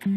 Hey,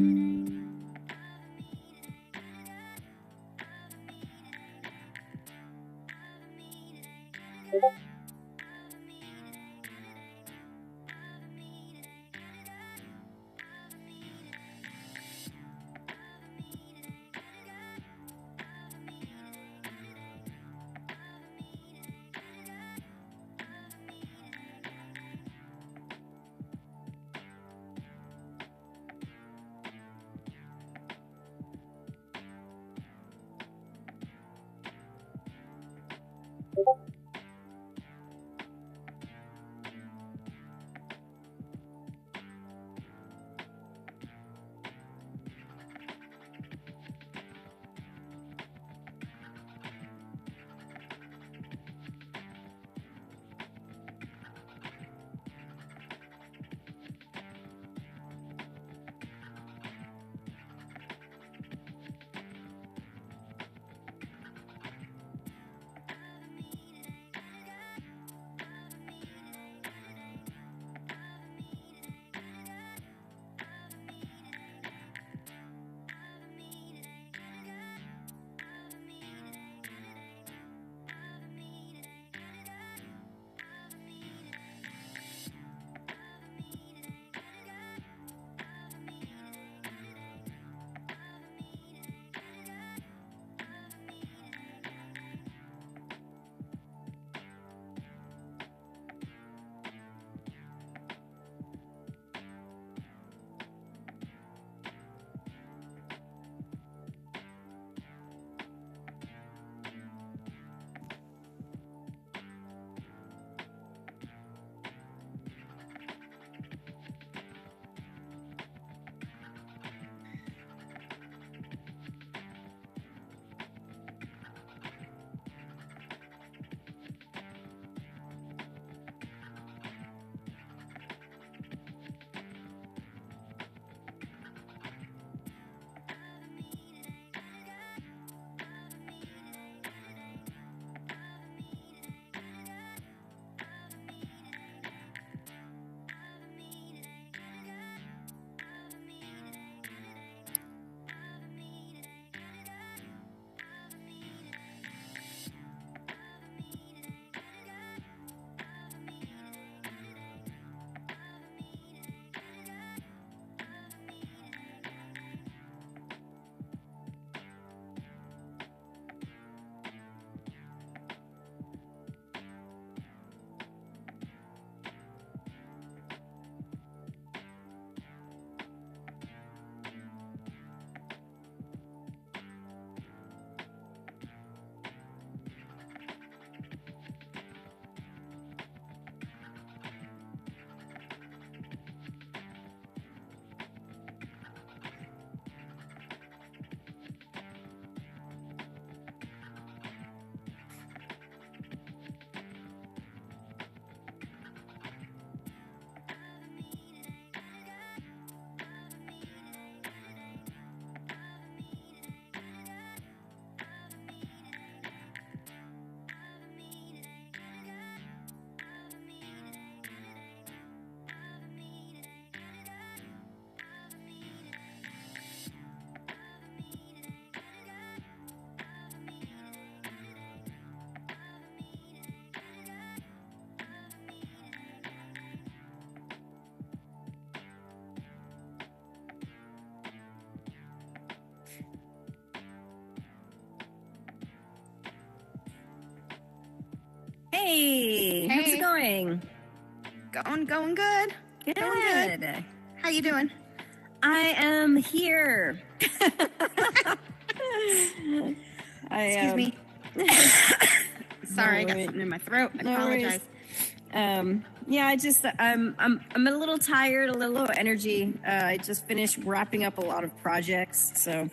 how's it going? Going good. Good. Going good. How you doing? I am here. Excuse me. Sorry, I got something in my throat. I apologize. Yeah, I'm a little tired, a little low energy. I just finished wrapping up a lot of projects, so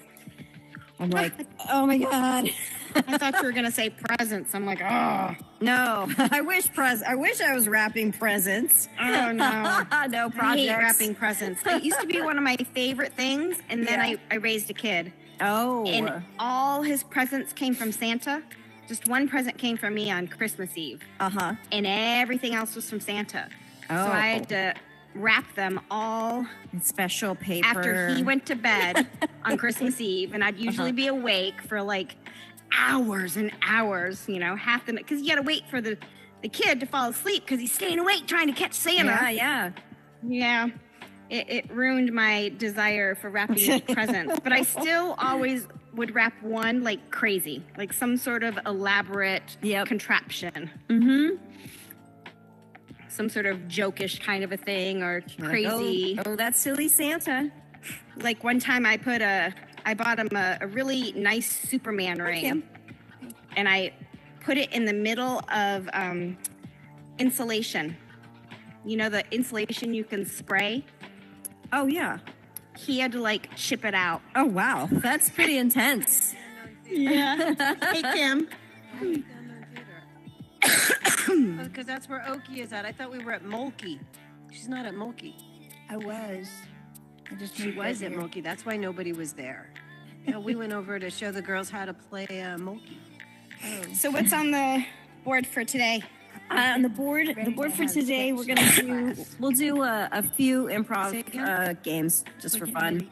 I'm like, oh my god. I thought you were gonna say presents. I'm like, oh no. I wish I was wrapping presents. Oh no, no projects. I hate wrapping presents. It used to be one of my favorite things, and then I raised a kid. Oh, and all his presents came from Santa. Just one present came from me on Christmas Eve. And everything else was from Santa. Oh. So I had to wrap them all Special paper. after he went to bed on Christmas Eve, and I'd usually be awake for like hours and hours, half the night, because you got to wait for the kid to fall asleep because he's staying awake trying to catch Santa. Yeah. It ruined my desire for wrapping presents, but I still always would wrap one like crazy, like some sort of elaborate contraption. Mm-hmm. Some sort of jokish kind of a thing, or crazy. Oh, that silly Santa. Like one time I bought him a really nice Superman ring, and I put it in the middle of insulation. You know, the insulation you can spray? Oh, yeah. He had to like chip it out. Oh, wow. That's pretty intense. Yeah. Hey, Kim. Because that's where Oki is at. I thought we were at Mulkey. She's not at Mulkey. I was. She was at Mulkey. That's why nobody was there. We went over to show the girls how to play Mulkey. So what's on the board for today? On the board for today, we'll do a few improv games just for fun.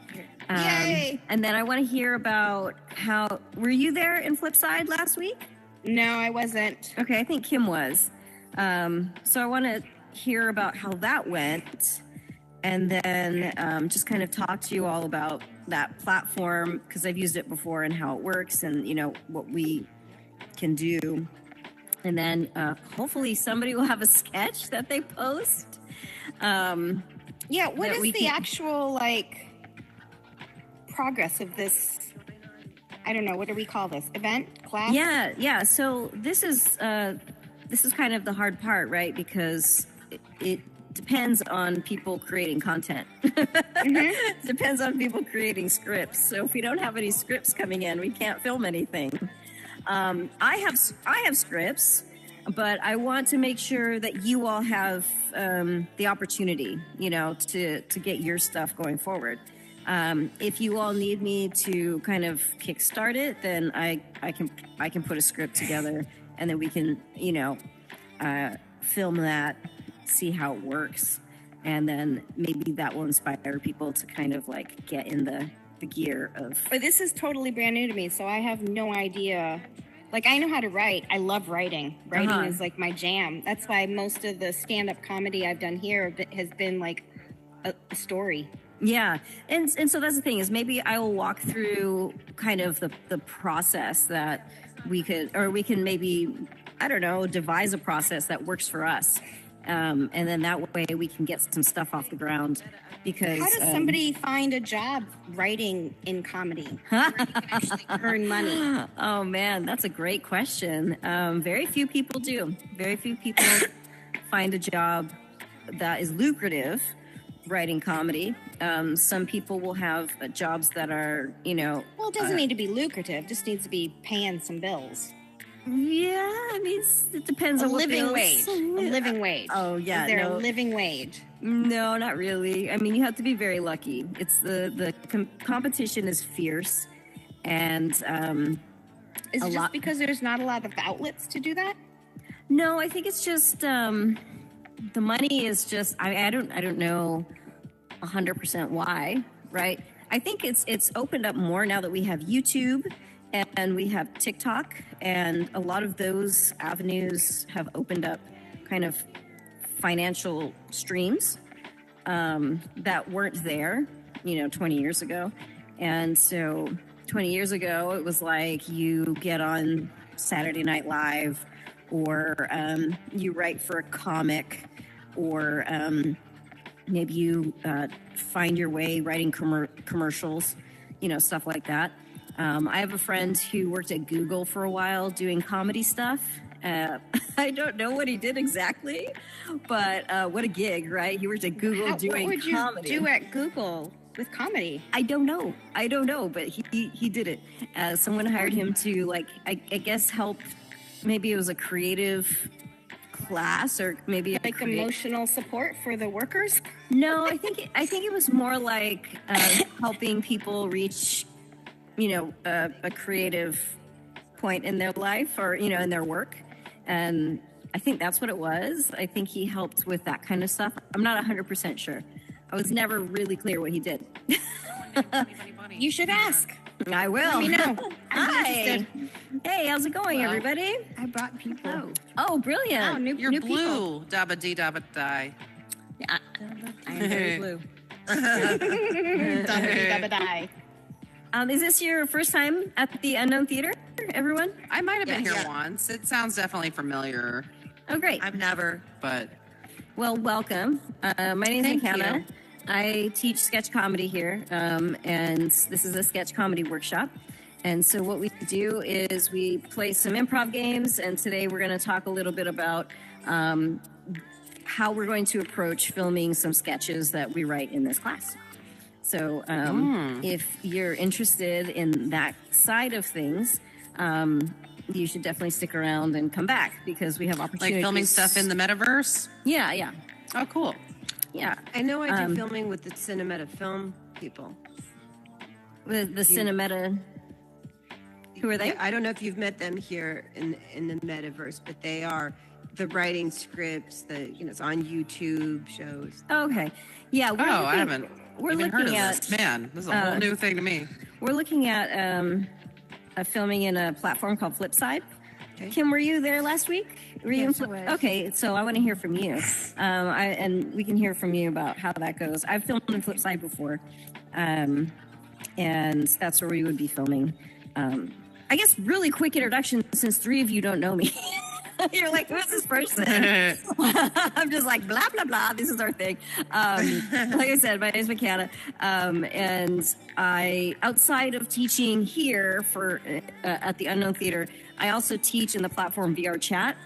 Yay! And then I want to hear about how, were you there in Flipside last week? No, I wasn't. Okay, I think Kim was. So I want to hear about how that went, and then just kind of talk to you all about that platform, because I've used it before and how it works, and what we can do. And then hopefully somebody will have a sketch that they post. Yeah, what is the actual progress of this? I don't know. What do we call this? Event? Class? Yeah. So this is kind of the hard part, right? Because it depends on people creating content. Mm-hmm. Depends on people creating scripts. So if we don't have any scripts coming in, we can't film anything. I have scripts, but I want to make sure that you all have the opportunity, to get your stuff going forward. If you all need me to kind of kickstart it, then I can put a script together, and then we can film that, see how it works, and then maybe that will inspire people to kind of get in the gear of. But this is totally brand new to me, so I have no idea. I know how to write. I love writing. Writing is my jam. That's why most of the stand-up comedy I've done here has been a story. Yeah. And so that's the thing, is maybe I will walk through kind of the process that we can maybe, I don't know, devise a process that works for us. And then that way we can get some stuff off the ground. Because how does somebody find a job writing in comedy where you can actually earn money? Oh man, that's a great question. Very few people do. Very few people find a job that is lucrative writing comedy. Some people will have jobs that are, Well, it doesn't need to be lucrative. It just needs to be paying some bills. Yeah, I mean, it depends on what living bills. wage. A living wage. Oh yeah, is there a living wage? No, not really. I mean, you have to be very lucky. It's the competition is fierce, and is it just because there's not a lot of outlets to do that? No, I think it's just the money is just. I don't know 100% why. Right? I think it's opened up more now that we have YouTube. And we have TikTok, and a lot of those avenues have opened up kind of financial streams that weren't there, 20 years ago. And so 20 years ago, it was you get on Saturday Night Live, or you write for a comic, or maybe you find your way writing commercials, stuff like that. I have a friend who worked at Google for a while doing comedy stuff. I don't know what he did exactly, but what a gig, right? He worked at Google doing comedy. What would you do at Google with comedy? I don't know, but he did it. Someone hired him to I guess help. Maybe it was a creative class, or maybe emotional support for the workers. No, I think it was more helping people reach a creative point in their life, or in their work, and I think that's what it was. I think he helped with that kind of stuff. I'm not 100% sure. I was never really clear what he did. You should ask. I will. Let me know. I'm Hi. interested. Hey, how's it going, everybody? I brought people. Oh, brilliant. Oh, new You're people. blue. Dabba dee dabba die. Yeah, I am very blue. Dabba die. Is this your first time at the Unknown Theater, everyone? I might have been Yes. here once. It sounds definitely familiar, Oh, great. I've never. but Well, welcome. My name is Thank McKenna. you. I teach sketch comedy here, and this is a sketch comedy workshop. And so what we do is we play some improv games, and today we're going to talk a little bit about how we're going to approach filming some sketches that we write in this class. So if you're interested in that side of things, you should definitely stick around and come back because we have like opportunities. filming stuff in the metaverse. Yeah. Oh, cool. Yeah. I know I do filming with the Cinemeta film people. With the Cinemeta. Who are they? Yeah, I don't know if you've met them here in the metaverse, but they are the writing scripts, it's on YouTube shows. Okay. Yeah. We're Oh, looking, I haven't We're even looking heard of at. this. Man, this is a whole new thing to me. We're looking at filming in a platform called Flipside. Okay. Kim, were you there last week? Were you in Yes, I Flip? was. Okay, so I want to hear from you, and we can hear from you about how that goes. I've filmed in Flipside before, and that's where we would be filming. I guess really quick introduction since three of you don't know me. You're like, who's this person? I'm just like, blah, blah, blah. This is our thing. Like I said, my name is McKenna. And I, outside of teaching here at the Unknown Theater, I also teach in the platform VR Chat.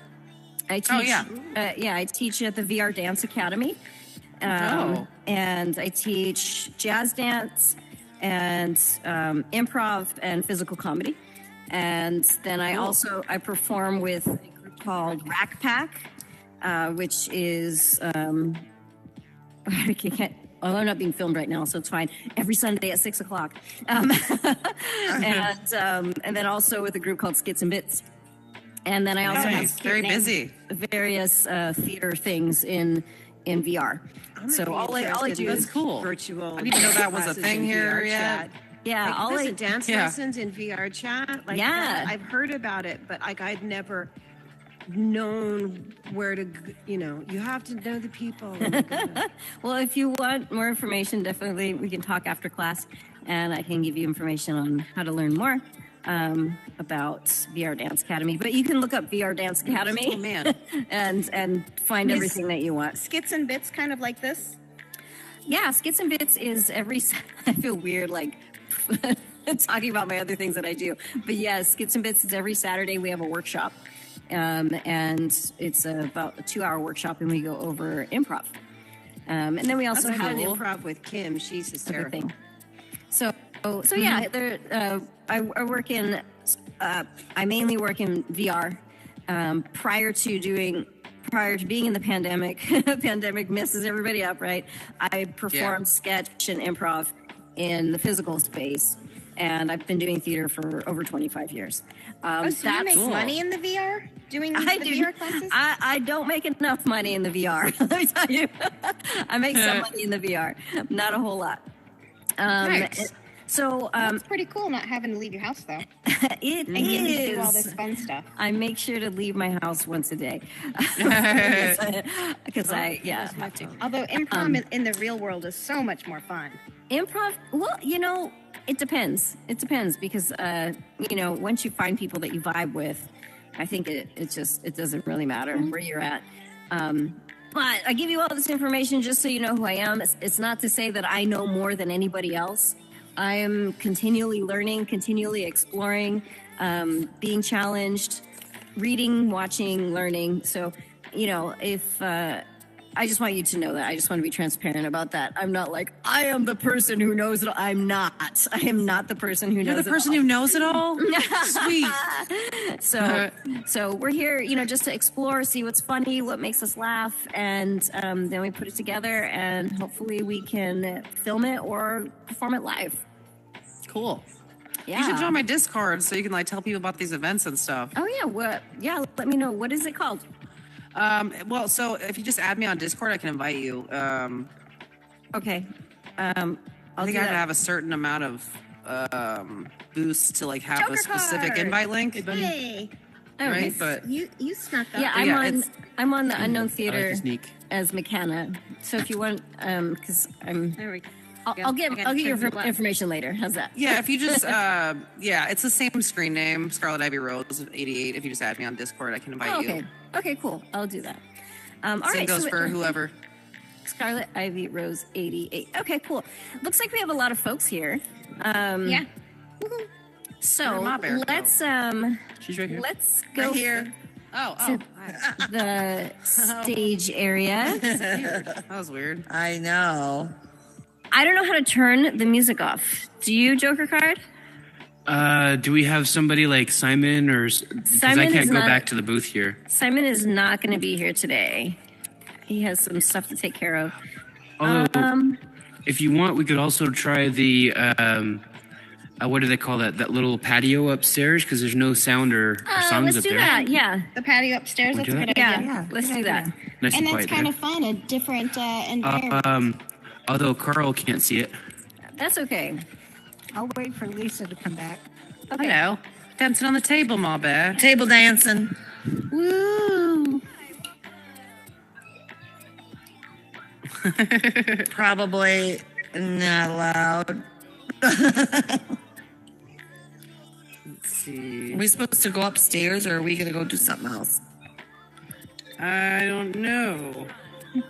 I teach, I teach at the VR Dance Academy. And I teach jazz dance and improv and physical comedy. And then I perform with a group called Rack Pack, which is I'm not being filmed right now, so it's fine. Every Sunday at 6:00, and then also with a group called Skits and Bits. And then I also Nice. Very busy. have various theater things in VR. So all I do That's is cool. Virtual. I didn't even know that was a classes thing in here VR yet. chat. yeah, Like, all listen, I dance Yeah. lessons in VR chat. Like Yeah. that, I've heard about it, but I'd never known where to. You have to know the people. Oh my goodness. Well, if you want more information, definitely we can talk after class, and I can give you information on how to learn more about VR Dance Academy. But you can look up VR Dance Academy, Oh, man. and find everything that you want. Skits and bits, kind of like this. Yeah, Skits and Bits is I feel weird like talking about my other things that I do, but yeah, Skits and Bits is every Saturday. We have a workshop, and it's about a 2-hour workshop, and we go over improv. And then we also I've have done improv with Kim. She's hysterical. everything. So yeah, I work in. I mainly work in VR. Prior to being in the pandemic, pandemic messes everybody up, right? I performed sketch and improv in the physical space, and I've been doing theater for over 25 years. So you make cool. money in the VR? Doing the VR classes? I don't make enough money in the VR. Let me tell you, I make some money in the VR, not a whole lot. Nice. So It's pretty cool not having to leave your house, though. it And getting to do all is. this fun stuff. I make sure to leave my house once a day because I have to. Although improv in the real world is so much more fun. Improv, well, it depends. It depends because, once you find people that you vibe with, I think it doesn't really matter where you're at. But I give you all this information just so you know who I am. It's not to say that I know more than anybody else. I am continually learning, continually exploring, being challenged, reading, watching, learning. So, if I just want you to know that. I just want to be transparent about that. I'm not like, I am the person who knows it all. I'm not. I am not the person who knows it all. You're the person who knows it all? Sweet. So we're here, just to explore, see what's funny, what makes us laugh, and then we put it together, and hopefully we can film it or perform it live. Cool. Yeah. You should join my Discord so you can tell people about these events and stuff. Oh yeah. Let me know. What is it called? Well, so if you just add me on Discord, I can invite you. Okay. I I'll think do I have to that. have a certain amount of boosts to like have a Joker specific card. invite link. Hey, Oh, Right, nice. but you snuck up. Yeah, yeah, I'm on the Unknown I like Theater to sneak. as McKenna. So if you want, because There we go. I'll get I gotta your turn it up. information later. How's that? yeah, if you just yeah, it's the same screen name, Scarlet Ivy Rose 88. If you just add me on Discord, I can invite Oh, you. okay. Okay, cool. I'll do that. All Same right. goes so for whoever. Scarlet Ivy Rose 88. Okay, cool. Looks like we have a lot of folks here. Yeah. So Where'd Ma Bear go? She's right here. let's go Here. Oh, to the stage area. that was weird. I know. I don't know how to turn the music off. Do you, Joker Card? Do we have somebody like Simon or? Because I Simon is can't go not- back to the booth here. Simon is not going to be here today. He has some stuff to take care of. Although, if you want, we could also try the what do they call that? That little patio upstairs because there's no sound or songs Let's up do there. that. Yeah. The patio upstairs. That's Wanna a do good that? idea. Yeah. Let's do that. Nice And and that's quiet kind there. of fun. A different environment. Although Carl can't see it. That's okay. I'll wait for Lisa to come back. Hello. Dancing on the table, Ma Bear. Table dancing. Woo. Probably not allowed. Let's see. Are we supposed to go upstairs or are we going to go do something else? I don't know.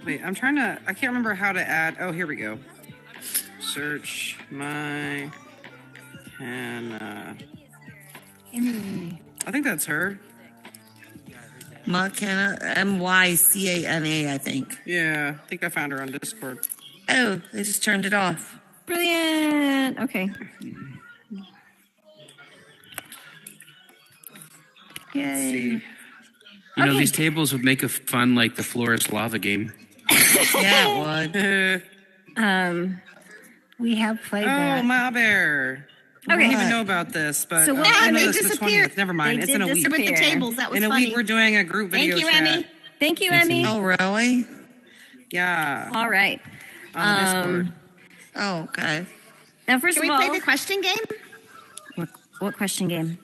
Wait, I can't remember how to add. Oh, here we go. Search my Hannah. I think that's her. Mycana, Mycana, I think. Yeah, I think I found her on Discord. Oh, they just turned it off. Brilliant. Okay. Let's see. You know, Okay. these tables would make a fun like the Florist Lava game. Yeah, it would. We have played Oh, that. Ma Bear. I Okay. didn't even know about this, but So what- I know they this is the disappeared. 20th. Never mind. They It's in a did week. With the disappear. tables, that was In a funny. week, we're doing a group Thank video you, chat. Emmy. Thank you, Emmy. Oh, really? Yeah, All right. on the Discord. Oh, okay. Now, first Can we of all, play the question game what question game?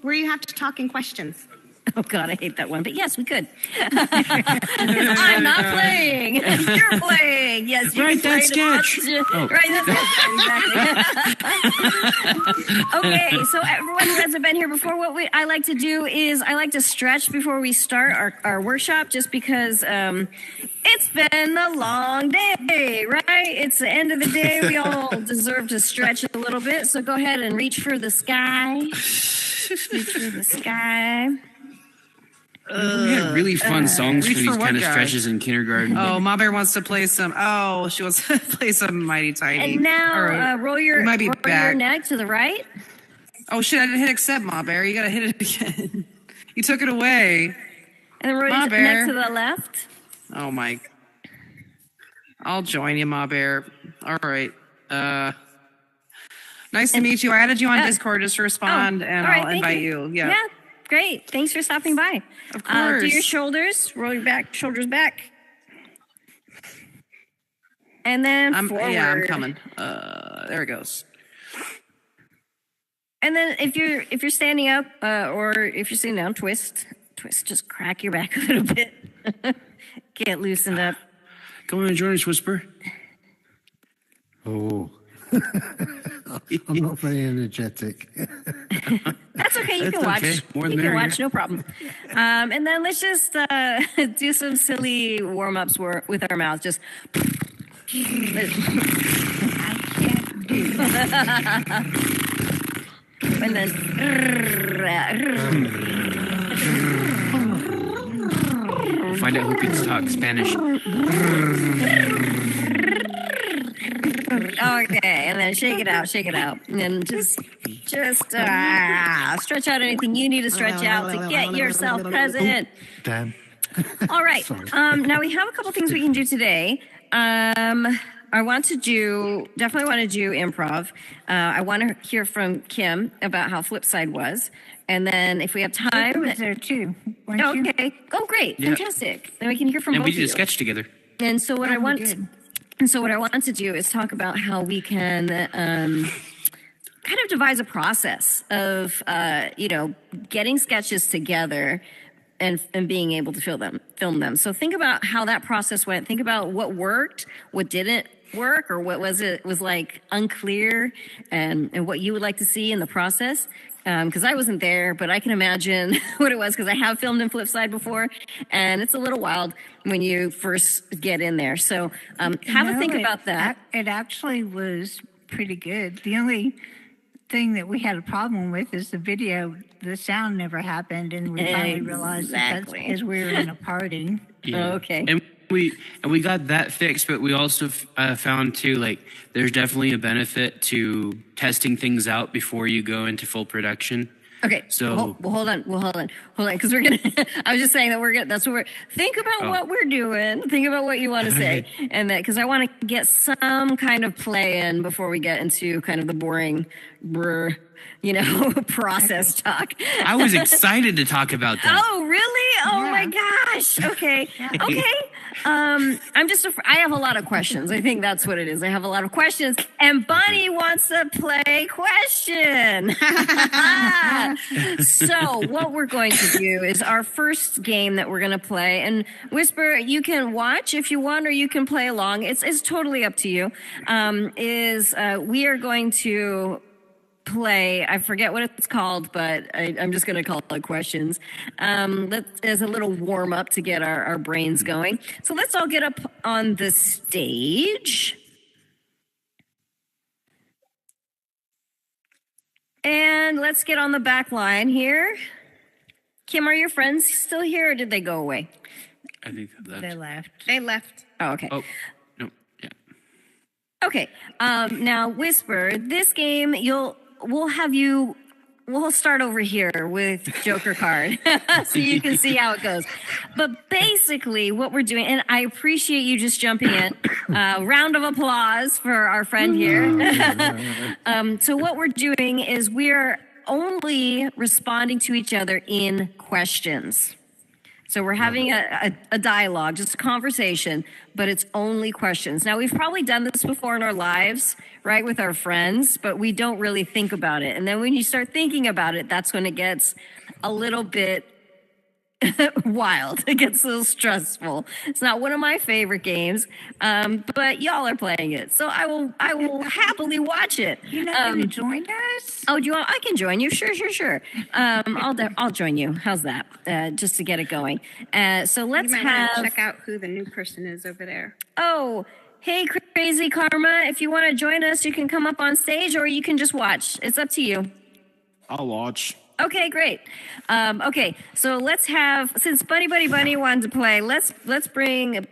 where you have to talk in questions? Oh God, I hate that one. But yes, we could. 'Cause I'm not playing. You're playing. Yes, you Right, can that play it. sketch. Oh. Right, that's exactly. Okay, so everyone who hasn't been here before, I like to do is I like to stretch before we start our workshop, just because it's been a long day, right? It's the end of the day. We all deserve to stretch a little bit. So go ahead and reach for the sky. Reach for the sky. We had really fun songs for Reach for these what kind of guy? stretches in kindergarten. Oh, Ma Bear wants to play some. Oh, she wants to play some Mighty Tiny. And now All right. roll your We might be your back. neck to the right. Oh shit! I didn't hit accept, Ma Bear. You gotta hit it again. You took it away. And then roll Ma your Bear. neck to the left. Oh my. I'll join you, Ma Bear. All right. Nice to meet you. I added you on Discord just to respond, and all right, I'll thank invite you. Yeah. Yeah, great. Thanks for stopping by. Of Do course. your shoulders. Roll your back, shoulders back. And then forward. Yeah, I'm coming. There it goes. And then if you're standing up, or if you're sitting down, twist. Just crack your back a little bit. Get loosened up. Come on, join us, Whisper. Oh, I'm not very energetic. That's okay. You That's can watch. okay. More You the can merrier. watch. No problem. And then let's just do some silly warm-ups with our mouths. Just. And then. Find out who can talk Spanish. Okay, and then shake it out, and then just stretch out anything you need to stretch out to get yourself present. Damn. All right. Now we have a couple things we can do today. I definitely want to do improv. I want to hear from Kim about how Flipside was. And then if we have I time, was there too. Weren't you? okay. Oh, great, Yeah. fantastic. Then we can hear from And both we of did you. a sketch together. And so what Oh, I we want, did. and so what I want to do is talk about how we can kind of devise a process of getting sketches together and being able to film them. So think about how that process went. Think about what worked, what didn't work, or what was like unclear, and what you would like to see in the process. Because I wasn't there, but I can imagine what it was because I have filmed in Flipside before, and it's a little wild when you first get in there. So have a think about that. It actually was pretty good. The only thing that we had a problem with is the video. The sound never happened, and we finally realized that that's Exactly. because we were in a party. Yeah. Okay. And we got that fixed, but we also found too, like, there's definitely a benefit to testing things out before you go into full production. Okay. So- hold on, because we're gonna. I was just saying that we're gonna. That's what we're. Think about what we're doing. Think about what you want to say, and that because I want to get some kind of play in before we get into kind of the boring, process talk. I was excited to talk about that. Oh, really? Oh Yeah. my gosh. Okay. Okay. I'm just, I have a lot of questions. I think that's what it is. I have a lot of questions, and Bunny wants to play question. So what we're going to do is our first game that we're going to play, and Whisper, you can watch if you want, or you can play along. It's totally up to you. We are going to play, I forget what it's called, but I'm just going to call it questions. As a little warm up to get our brains going. So let's all get up on the stage. And let's get on the back line here. Kim, are your friends still here, or did they go away? I think They that. left. They left. Oh, okay. Oh no, yeah. Okay. Now, Whisper, this game, we'll start over here with Joker card so you can see how it goes. But basically what we're doing, and I appreciate you just jumping in, round of applause for our friend here. So what we're doing is we're only responding to each other in questions. So we're having a dialogue, just a conversation, but it's only questions. Now, we've probably done this before in our lives, right, with our friends, but we don't really think about it. And then when you start thinking about it, that's when it gets a little bit wild. It gets a little stressful. It's not one of my favorite games, but y'all are playing it, so I will happily watch it. You're not going to join us? Oh, do you want? I can join you. Sure. I'll join you. How's that? Just to get it going. So You let's might want to have. check out who the new person is over there. Oh, hey, Crazy Karma. If you want to join us, you can come up on stage, or you can just watch. It's up to you. I'll watch. Okay, great. Okay, so let's have, since Bunny wanted to play, let's bring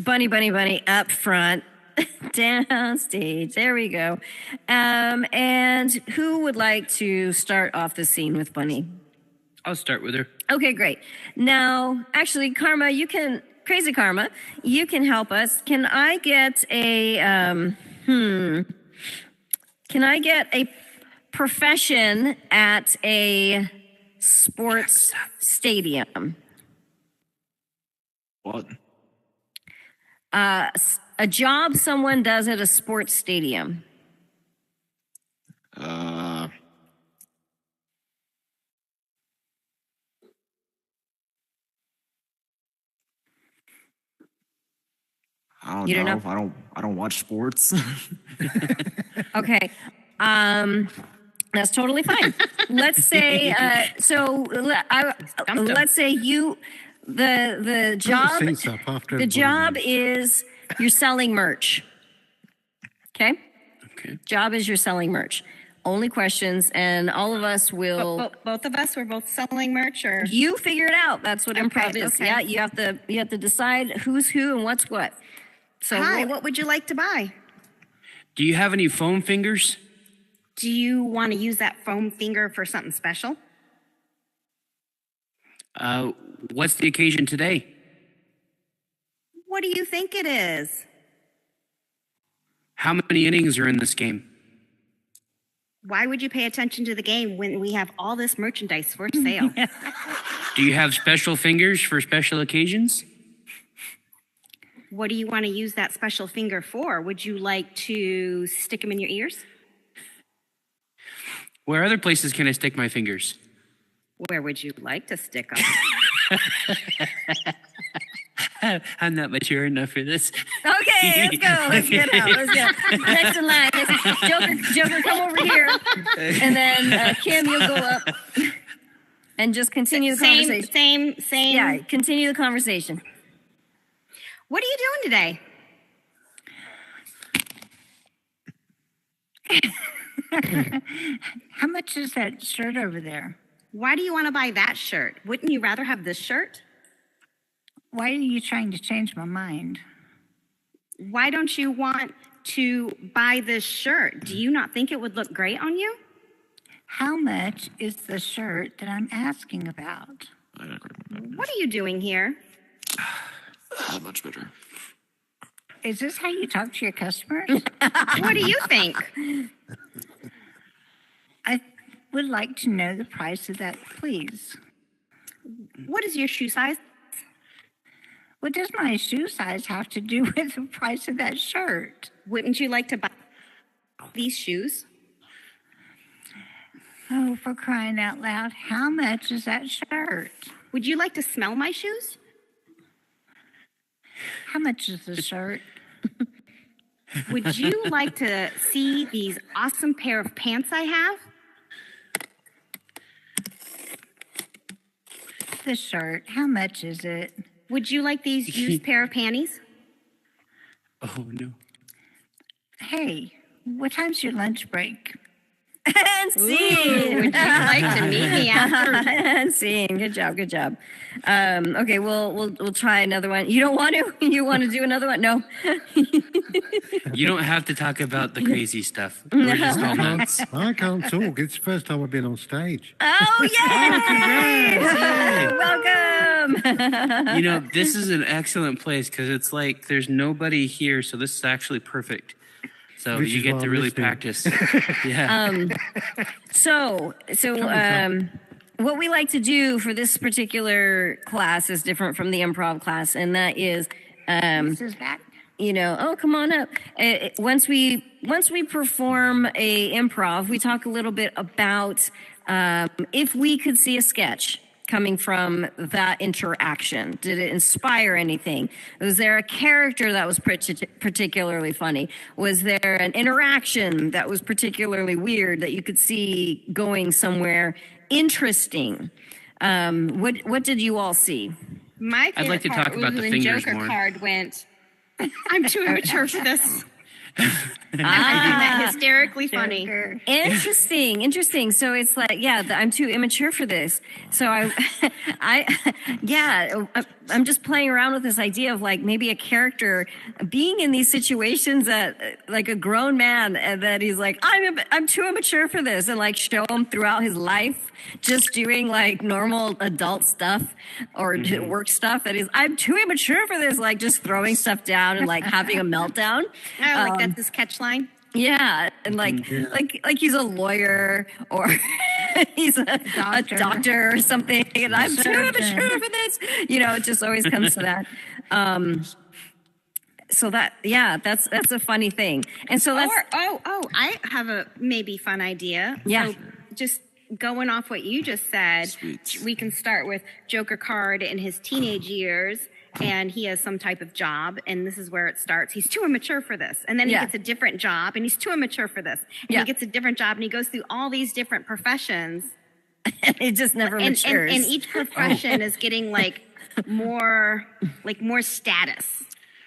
Bunny up front, down stage. There we go. And who would like to start off the scene with Bunny? I'll start with her. Okay, great. Now, actually, Karma, Crazy Karma, you can help us. Can I get a profession at a sports stadium? What? A job someone does at a sports stadium. I don't You know. don't know? I don't watch sports. Okay. That's totally fine. Let's say, let's say the job, Seats up after the job everybody is you're selling merch. Okay? Okay. Job is you're selling merch. Only questions, and all of us will. Both of us were both selling merch, or You figure it out. That's what improv is. okay. Yeah, you have to decide who's who and what's what. So hi, we'll- what would you like to buy? Do you have any foam fingers? Do you want to use that foam finger for something special? What's the occasion today? What do you think it is? How many innings are in this game? Why would you pay attention to the game when we have all this merchandise for sale? Do you have special fingers for special occasions? What do you want to use that special finger for? Would you like to stick them in your ears? Where other places can I stick my fingers? Where would you like to stick them? I'm not mature enough for this. Okay, let's go. Let's get out. Let's go. Next in line is Joker, come over here. And then Kim, you'll go up and just continue the conversation. Same. Yeah, continue the conversation. What are you doing today? How much is that shirt over there? Why do you want to buy that shirt? Wouldn't you rather have this shirt? Why are you trying to change my mind? Why don't you want to buy this shirt? Do you not think it would look great on you? How much is the shirt that I'm asking about? What are you doing here? Much better. Is this how you talk to your customers? What do you think? I would like to know the price of that, please. What is your shoe size? What does my shoe size have to do with the price of that shirt? Wouldn't you like to buy these shoes? Oh, for crying out loud, how much is that shirt? Would you like to smell my shoes? How much is the shirt? Would you like to see these awesome pair of pants I have? The shirt, how much is it? Would you like these used pair of panties? Oh, no. Hey, what time's your lunch break? And scene. Would you like to meet me after? And scene. Good job. Okay, we'll try another one. You don't want to? You want to do another one? No. You don't have to talk about the crazy stuff. We're just all nuts. I can't talk. It's the first time I've been on stage. Oh, yay! Welcome. You know, this is an excellent place because it's like there's nobody here, so this is actually perfect. So Which you is get why to I'm really listening. practice. Yeah. So what we like to do for this particular class is different from the improv class, and that is, This is back. oh, come on up. Once we perform a improv, we talk a little bit about if we could see a sketch coming from that interaction. Did it inspire anything? Was there a character that was particularly funny? Was there an interaction that was particularly weird that you could see going somewhere interesting? What did you all see? My favorite I'd like to part talk about was the when fingers Joker more. card went, I'm too immature for this. I find that hysterically funny. Joker. Interesting. So it's like, I'm too immature for this. So I'm just playing around with this idea of like maybe a character being in these situations that like a grown man and that he's like, I'm too immature for this, and like show him throughout his life just doing like normal adult stuff or work stuff that is, I'm too immature for this, like just throwing stuff down and like having a meltdown. Oh, like that's his catch line? Yeah, and like he's a lawyer or he's a doctor or something, and I'm too immature for this. It just always comes to that. So that's a funny thing. And so that's I have a maybe fun idea. Yeah. So just going off what you just said, Sweet. we can start with Joker Card in his teenage years. And he has some type of job, and this is where it starts. He's too immature for this. And then he gets a different job, and he's too immature for this. And he gets a different job, and he goes through all these different professions. it just never matures. And each profession is getting like more status.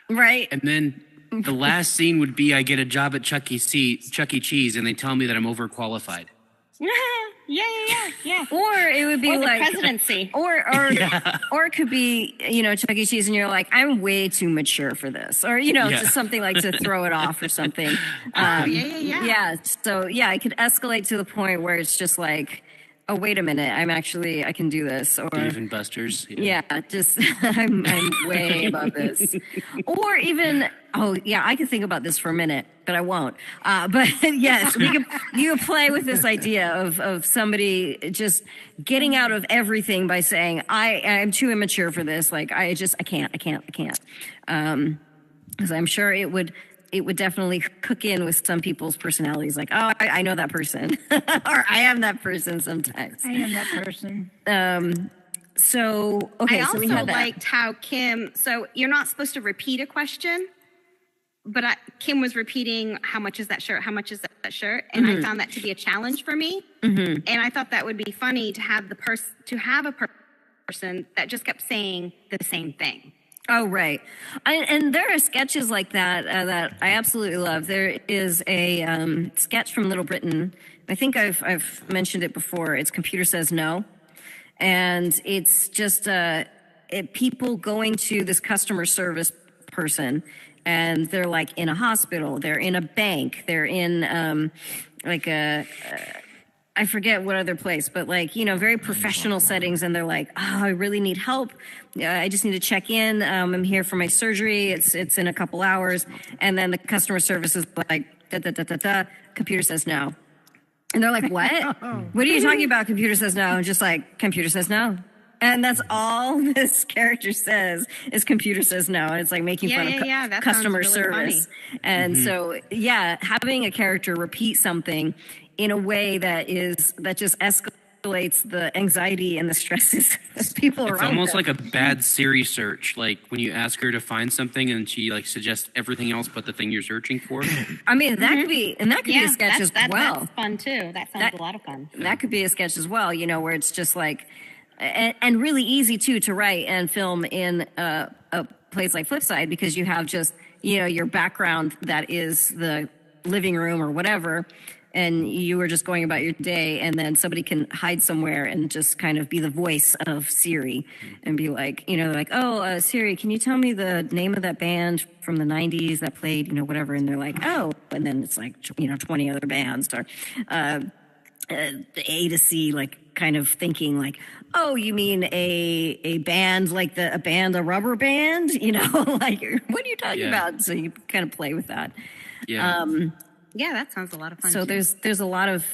Right. And then the last scene would be I get a job at Chuck E. Cheese, and they tell me that I'm overqualified. Yeah. Or it would be Or the like presidency. or it could be, Chuck E. Cheese and you're like, I'm way too mature for this. Or, just something like to throw it off or something. Yeah. So it could escalate to the point where it's just like, oh, wait a minute, I can do this. Or Dave and Buster's. just I'm way above this. Or even Oh yeah, I could think about this for a minute, but I won't. But yes, you can play with this idea of somebody just getting out of everything by saying, I'm too immature for this. Like I can't. Because I'm sure it would definitely cook in with some people's personalities. Like, oh, I know that person, or I am that person sometimes. I am that person. So okay, I also so we had that. liked how Kim. So you're not supposed to repeat a question, but Kim was repeating, "How much is that shirt? How much is that shirt?" And I found that to be a challenge for me. And I thought that would be funny to have a person that just kept saying the same thing. Oh, right. And there are sketches like that that I absolutely love. There is a sketch from Little Britain. I think I've mentioned it before. It's Computer Says No. And it's just people going to this customer service person, and they're like in a hospital, they're in a bank, they're in I forget what other place, but like, very professional settings. And they're like, oh, I really need help. I just need to check in. I'm here for my surgery. It's in a couple hours. And then the customer service is like, Computer says no. And they're like, what? What are you talking about? Computer says no. And just like, computer says no. And that's all this character says is computer says no. And it's like making fun of customer service. Funny. And so, having a character repeat something in a way that just escalates the anxiety and the stresses of people around. It's almost them. like a bad Siri search. Like when you ask her to find something and she like suggests everything else but the thing you're searching for. I mean, that could be a sketch as well. That's fun too. That sounds a lot of fun. That could be a sketch as well, where it's just like, and really easy too to write and film in a place like Flipside, because you have just, your background that is the living room or whatever. And you were just going about your day, and then somebody can hide somewhere and just kind of be the voice of Siri and be like, oh, Siri, can you tell me the name of that band from the 90s that played, whatever? And they're like, oh, and then it's like, 20 other bands, or A to C, like kind of thinking like, oh, you mean a band like a rubber band, like, what are you talking about? So you kind of play with that. Yeah. Yeah, that sounds a lot of fun. So too. there's a lot of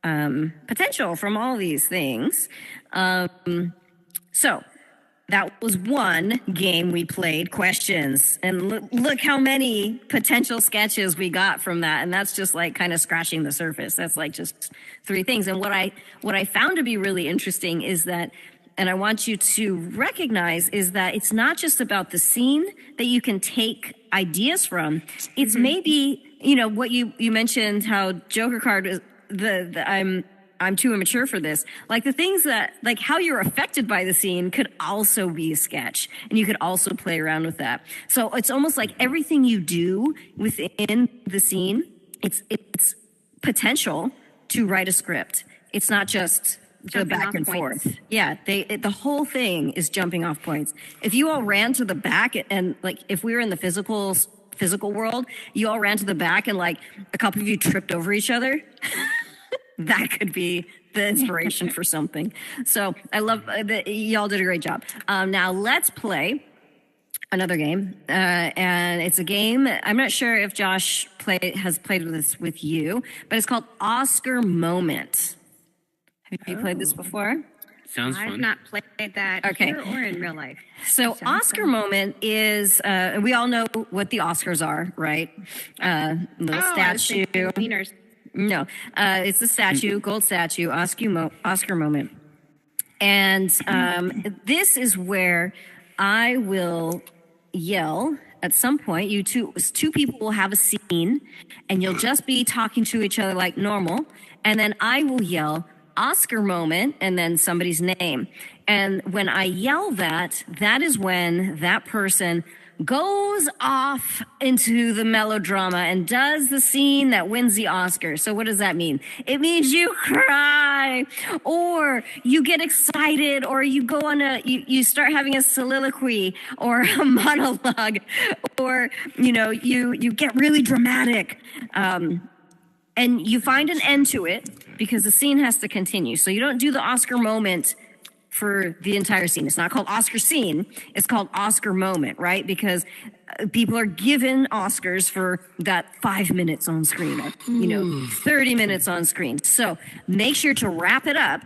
potential from all these things. So that was one game we played, questions, and look how many potential sketches we got from that. And that's just like kind of scratching the surface. That's like just 3 things. And what I found to be really interesting is that, and I want you to recognize, is that it's not just about the scene that you can take ideas from. It's maybe, what you mentioned, how Joker card is I'm too immature for this. Like the things that, like how you're affected by the scene could also be a sketch, and you could also play around with that. So it's almost like everything you do within the scene, it's potential to write a script. It's not just the back and forth. Yeah, the whole thing is jumping off points. If you all ran to the back and like if we were in the physical world, you all ran to the back and like a couple of you tripped over each other, that could be the inspiration for something. So I love that y'all did a great job. Now let's play another game, and it's a game. I'm not sure if Josh has played this with you, but it's called Oscar Moment. Have you played this before? Sounds fun. I've not played that here or in real life. So Oscar Moment is, we all know what the Oscars are, right? Little statue. Wieners. No, it's the statue, gold statue, Oscar Moment. And this is where I will yell at some point. You two people will have a scene, and you'll just be talking to each other like normal. And then I will yell, Oscar Moment, and then somebody's name. And when I yell that is when that person goes off into the melodrama and does the scene that wins the Oscar. So what does that mean? It means you cry, or you get excited, or you go on you start having a soliloquy or a monologue, or, you get really dramatic. And you find an end to it because the scene has to continue. So you don't do the Oscar Moment for the entire scene. It's not called Oscar scene. It's called Oscar moment, right? Because people are given Oscars for that 5 minutes on screen, 30 minutes on screen. So make sure to wrap it up,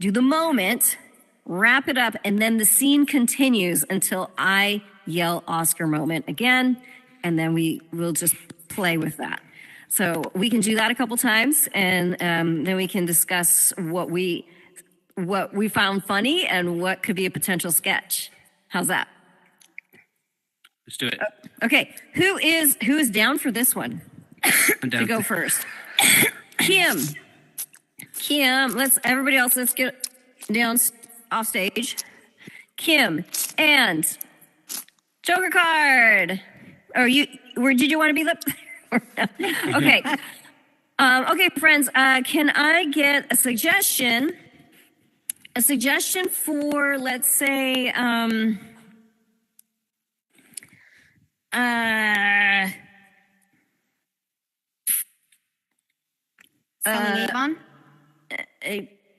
do the moment, wrap it up, and then the scene continues until I yell Oscar moment again, and then we'll just play with that. So we can do that a couple times, and then we can discuss what we found funny and what could be a potential sketch. How's that? Let's do it. Okay, who is down for this one? I'm down To go first. Kim, let's get down off stage. Kim and Joker card. Did you want to be lip? Okay. Okay, friends, can I get a suggestion? A suggestion for, let's say, Selling Avon?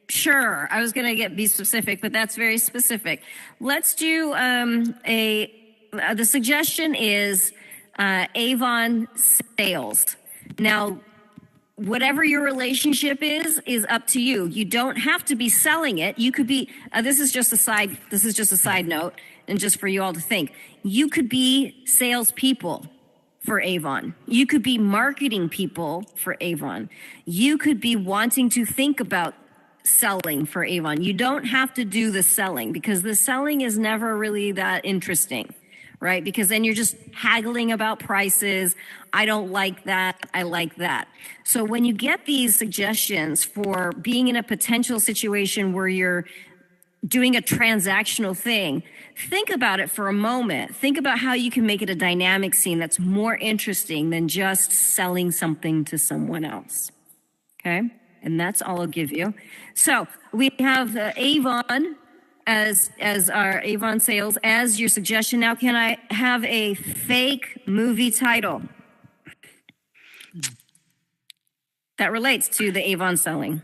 Sure. I was going to be specific, but that's very specific. Let's do the suggestion is Avon sales. Now, whatever your relationship is up to you. You don't have to be selling it. You could be, this is just a side note, and just for you all to think. You could be salespeople for Avon. You could be marketing people for Avon. You could be wanting to think about selling for Avon. You don't have to do the selling, because the selling is never really that interesting, right? Because then you're just haggling about prices. I don't like that. I like that. So when you get these suggestions for being in a potential situation where you're doing a transactional thing, think about it for a moment. Think about how you can make it a dynamic scene that's more interesting than just selling something to someone else. Okay? And that's all I'll give you. So we have Avon as our Avon sales as your suggestion. Now, can I have a fake movie title that relates to the Avon selling?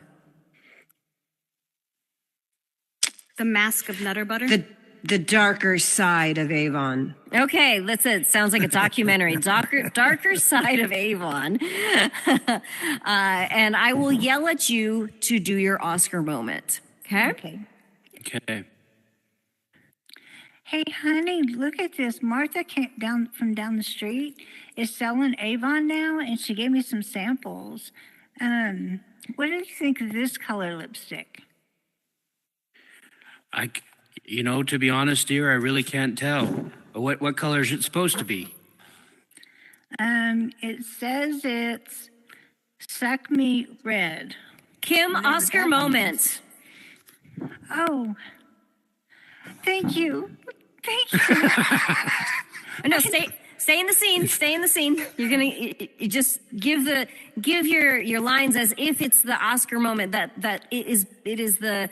The Mask of Nutter Butter? The darker side of Avon. Okay, that's it. Sounds like a documentary. Darker side of Avon. And I will yell at you to do your Oscar moment. Okay? Okay. Hey, honey, look at this. Martha came down the street is selling Avon now, and she gave me some samples. What do you think of this color lipstick? To be honest, dear, I really can't tell. What color is it supposed to be? It says it's Suck Me Red. Kim, Oscar moment. Oh, thank you. Thank you. No, stay in the scene. Stay in the scene. You're gonna just give your lines as if it's the Oscar moment. That it is the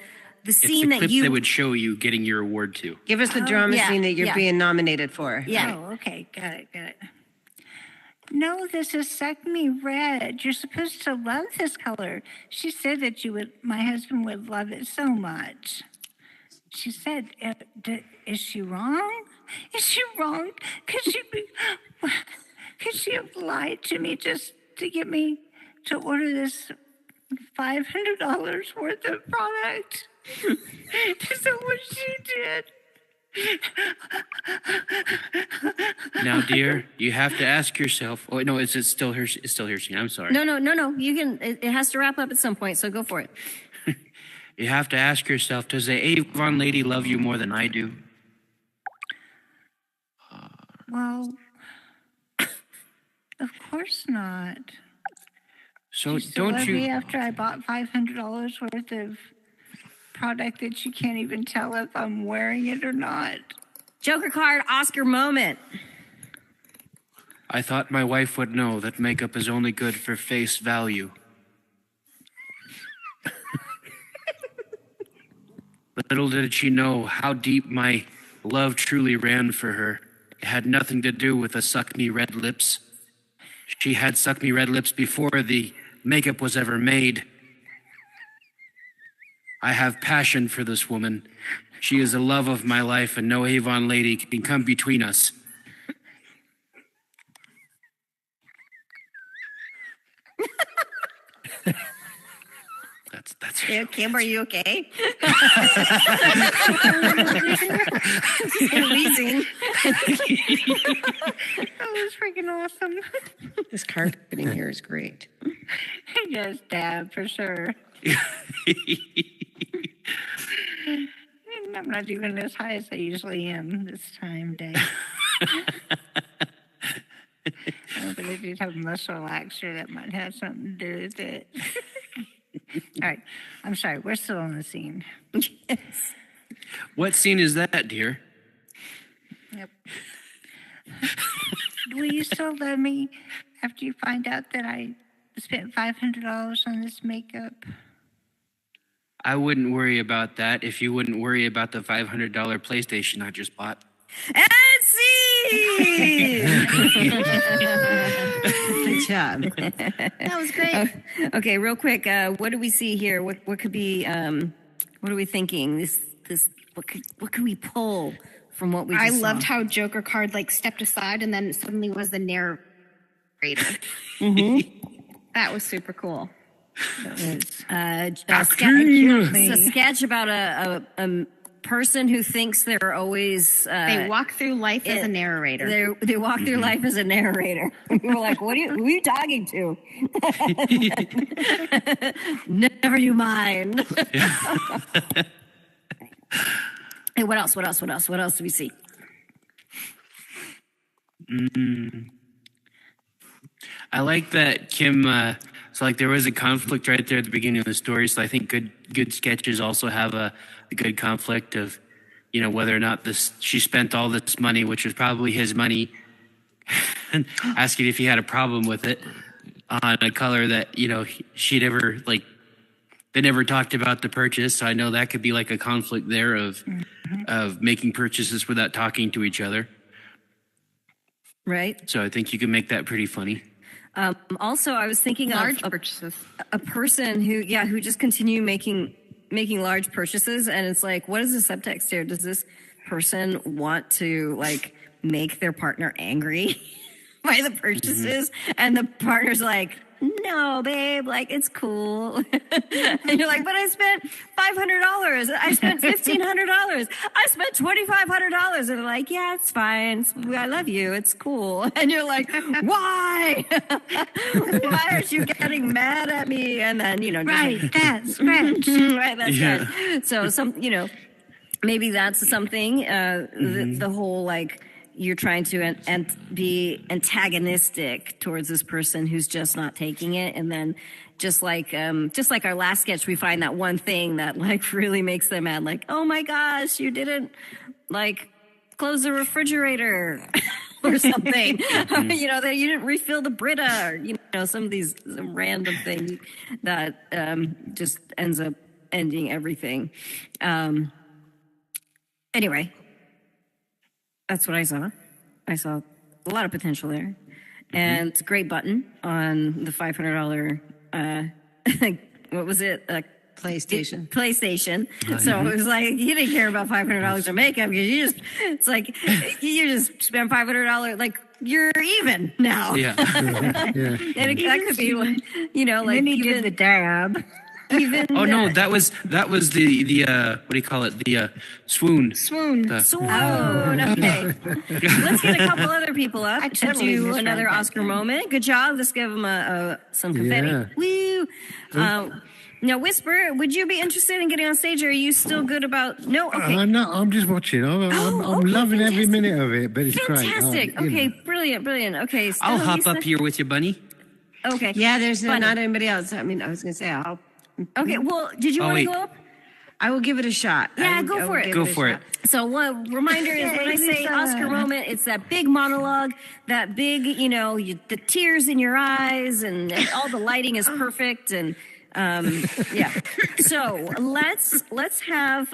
scene it's the clip that you they would show you getting your award to. Give us the drama scene that you're being nominated for. Yeah. Oh, okay. Got it. No, this is Suck Me Red. You're supposed to love this color. She said that my husband would love it so much. She said, is she wrong? Is she wrong? Could she have lied to me just to get me to order this $500 worth of product? Is that what she did? Now, dear, you have to ask yourself. Oh no, it's still her. It's still her scene. I'm sorry. No. You can. It has to wrap up at some point. So go for it. You have to ask yourself: does the Avon lady love you more than I do? Well, of course not. So She still don't loved you? me after I bought $500 worth of product that you can't even tell if I'm wearing it or not. Joker card, Oscar moment. I thought my wife would know that makeup is only good for face value. Little did she know how deep my love truly ran for her. It had nothing to do with the Suck Me Red lips. She had Suck Me Red lips before the makeup was ever made. I have passion for this woman. She is the love of my life, and no Avon lady can come between us. That's Yeah, Kim, are you okay? Wheezing. That was freaking awesome. This carpeting here is great. Yes, Dad, for sure. I'm not even as high as I usually am this time of day. But I did have a muscle relaxer that might have something to do with it. All right. I'm sorry. We're still on the scene. What scene is that, dear? Yep. Will you still love me after you find out that I spent $500 on this makeup? I wouldn't worry about that if you wouldn't worry about the $500 PlayStation I just bought. And see! Good job. That was great. Okay, real quick. What do we see here? What could be? What are we thinking? This. What could we pull from what we? I Just loved saw? how Joker card like stepped aside and then suddenly was the narrator. That was super cool. a King. sketch about a person who thinks they're always They walk through life as a narrator. they walk through life as a narrator. We're like, who are you talking to? Never you mind. Hey, what else? What else do we see? I like that Kim. So like there was a conflict right there at the beginning of the story. So I think good sketches also have a good conflict of, whether or not she spent all this money, which was probably his money, and asking if he had a problem with it on a color that she'd ever they never talked about the purchase. So I know that could be like a conflict there of making purchases without talking to each other. Right. So I think you can make that pretty funny. Also, I was thinking Large of purchases. a person who just continue making large purchases, and it's like, what is the subtext here? Does this person want to make their partner angry by the purchases? And the partner's like, no, babe, it's cool. And you're like, but I spent $500. I spent $1,500. I spent $2,500. And they're like, yeah, it's fine. I love you. It's cool. And you're like, why? Why are you getting mad at me? And then, Right, that's scratch. right, that's right. So maybe that's something, the whole you're trying to be antagonistic towards this person who's just not taking it, and then just like our last sketch, we find that one thing that really makes them mad, oh my gosh, you didn't close the refrigerator or something, or, that you didn't refill the Brita, or some random things that just ends up ending everything. Anyway. That's what I saw. I saw a lot of potential there. And it's a great button on the $500, what was it? PlayStation. PlayStation. So it was like, you didn't care about $500 of makeup because you just spent $500, you're even now. Yeah. And that could be, Then he did the dab. even. Oh no, that was the what do you call it? The swoon. Swoon. Okay. Let's get a couple other people up to totally do misread another that. Oscar moment. Good job. Let's give them some confetti. Yeah. Woo. Now, Whisper, would you be interested in getting on stage, or are you still good about? No. Okay. I'm not. I'm just watching. I'm okay, loving every fantastic. minute of it, but it's Fantastic. great. Okay. Brilliant. Okay. I'll hop Lisa? up here with you, Bunny. Okay. Yeah, there's Funny. not anybody else. I was going to say, Okay. Well, did you Oh, want to wait. go up? I will give it a shot. Yeah, I will- go I will for it. give Go a for shot. it. So one reminder is when I say Oscar moment, it's that big monologue, that big, the tears in your eyes, and all the lighting is perfect, and yeah. So let's have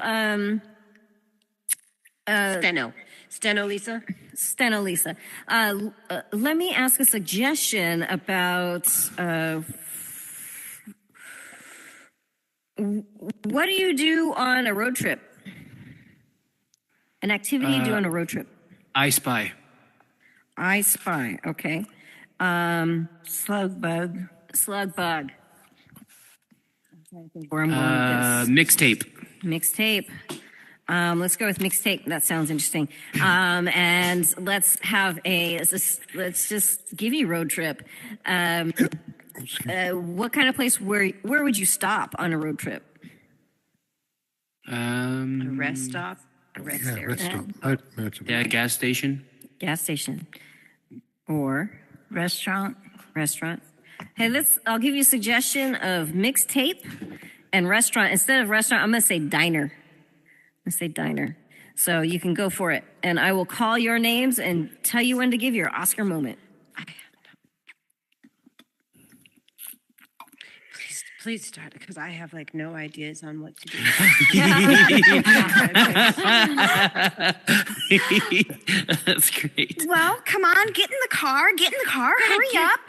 Steno, Lisa. Steno Lisa. Let me ask a suggestion about What do you do on a road trip? An activity you do on a road trip? I Spy. I Spy. Okay. Slug bug. Slug bug. Where I'm going with Mixtape. this. Mixtape. Let's go with mixtape. That sounds interesting. And let's just give you road trip. What kind of place? Where would you stop on a road trip? A rest stop. A rest Yeah, area. restaurant. Yeah, gas station. Gas station. Or Restaurant. restaurant. Hey, I'll give you a suggestion of mixtape and restaurant. Instead of restaurant, I'm going to say diner. I'm going to say diner. So you can go for it. And I will call your names and tell you when to give your Oscar moment. Please start, because I have like no ideas on what to do. That's great. Well, come on, get in the car. Hurry up.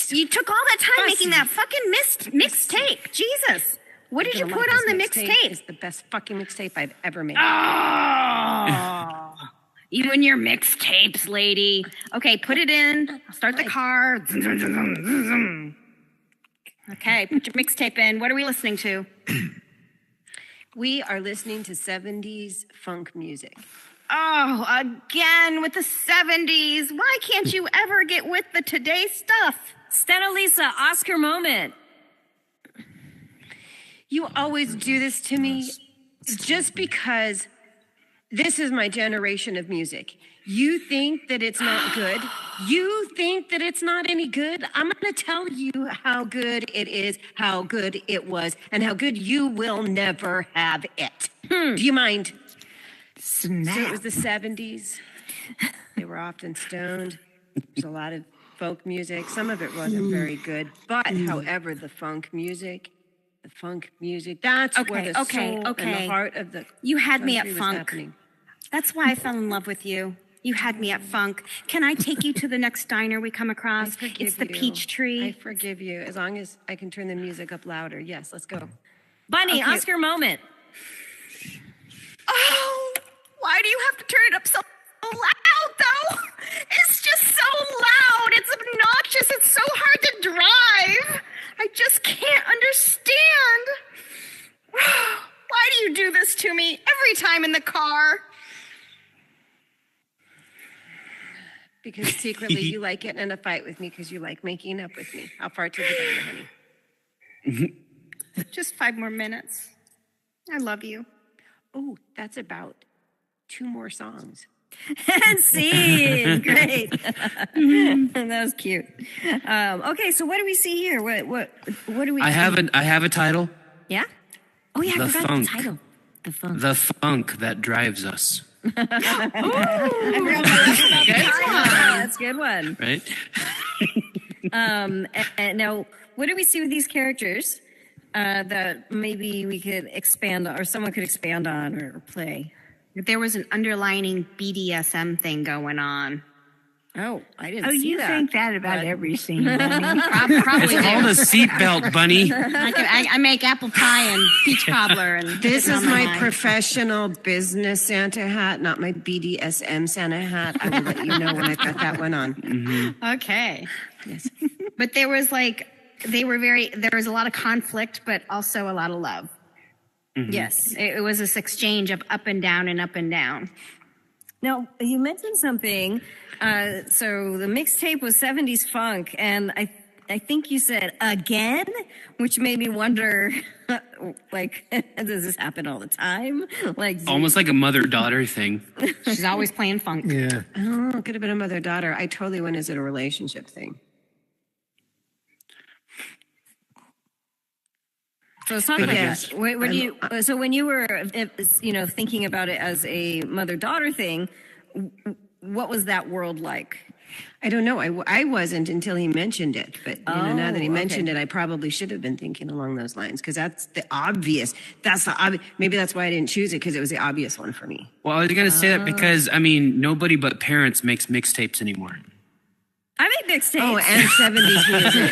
You took all that time making that fucking mixtape. Jesus. What did you put on the mixtape? It's the best fucking mixtape I've ever made. Oh, you and your mixtapes, lady. Okay, put it in. Start the car. Okay, put your mixtape in. What are we listening to? We are listening to 70s funk music. Oh, again with the 70s. Why can't you ever get with the today stuff? Stena Lisa, Oscar moment. You always do this to me just because this is my generation of music. You think that it's not good. You think that it's not any good. I'm going to tell you how good it is, how good it was, and how good you will never have it. Do you mind? Snap. So it was the 70s. They were often stoned. There's a lot of folk music. Some of it wasn't very good. But, however, the funk music, that's where the soul and the heart of the You had me at country was funk. happening. That's why I fell in love with you. You had me at funk. Can I take you to the next diner we come across? It's the Peach I Tree. forgive you, as long as I can turn the music up louder. Yes, let's go. Bunny, Okay. Oscar moment. Oh, why do you have to turn it up so loud, though? It's just so loud. It's obnoxious. It's so hard to drive. I just can't understand. Why do you do this to me every time in the car? Because secretly you like getting in a fight with me because you like making up with me. How far to the diner, honey? Just 5 more minutes. I love you. Oh, that's about 2 more songs. And scene. Great. That was cute. Okay, so what do we see here? What do we I have a title. Yeah? Oh yeah, I The forgot funk. the title. The funk. The funk that drives us. That's a good one. Right? And now, what do we see with these characters that maybe we could expand on, or someone could expand on or play? There was an underlining BDSM thing going on. Oh, I didn't Oh, see you that. think that about every scene, Bunny. Probably It's called a seatbelt, bunny. I make apple pie and peach cobbler. And This it's is on my mind. professional business Santa hat, not my BDSM Santa hat. I will let you know when I've got that one on. Okay. Yes. But there was there was a lot of conflict, but also a lot of love. Yes. It was this exchange of up and down and up and down. Now, you mentioned something. So the mixtape was 70s funk, and I think you said again, which made me wonder, like, does this happen all the time? Like, Almost like a mother-daughter thing. She's always playing funk. Yeah. Oh, it could have been a mother-daughter. I totally went as a relationship thing. so it's not But like yes, what do you? So when you were, thinking about it as a mother-daughter thing, what was that world like? I don't know. I wasn't until he mentioned it. But now that he Oh, mentioned okay. it, I probably should have been thinking along those lines because that's the obvious. Maybe that's why I didn't choose it because it was the obvious one for me. Well, I was going to say that because, nobody but parents makes mixtapes anymore. I make mixtapes. Oh, and 70s music.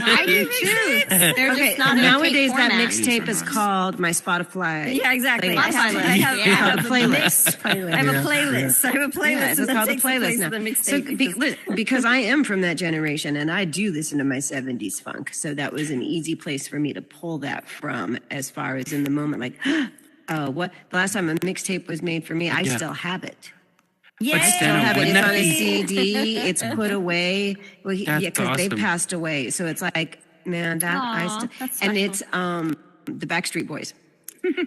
I do too. They're Okay, just not in nowadays tape that format. mixtape is called my Spotify. Yeah, exactly. playlist. I have a playlist. I have a playlist. I have a playlist. Yeah, it's and that called the takes the playlist place now. of the So mixtape. because I am from that generation and I do listen to my 70s funk, so that was an easy place for me to pull that from. As far as in the moment, like, what the last time a mixtape was made for me, I still have it. Yeah. But Still Steno, have it. wouldn't It's that on a be- CD. It's put away. Well, yeah, That's because they've awesome. passed away. So it's like, man, that Aw, that's and special. it's the Backstreet Boys.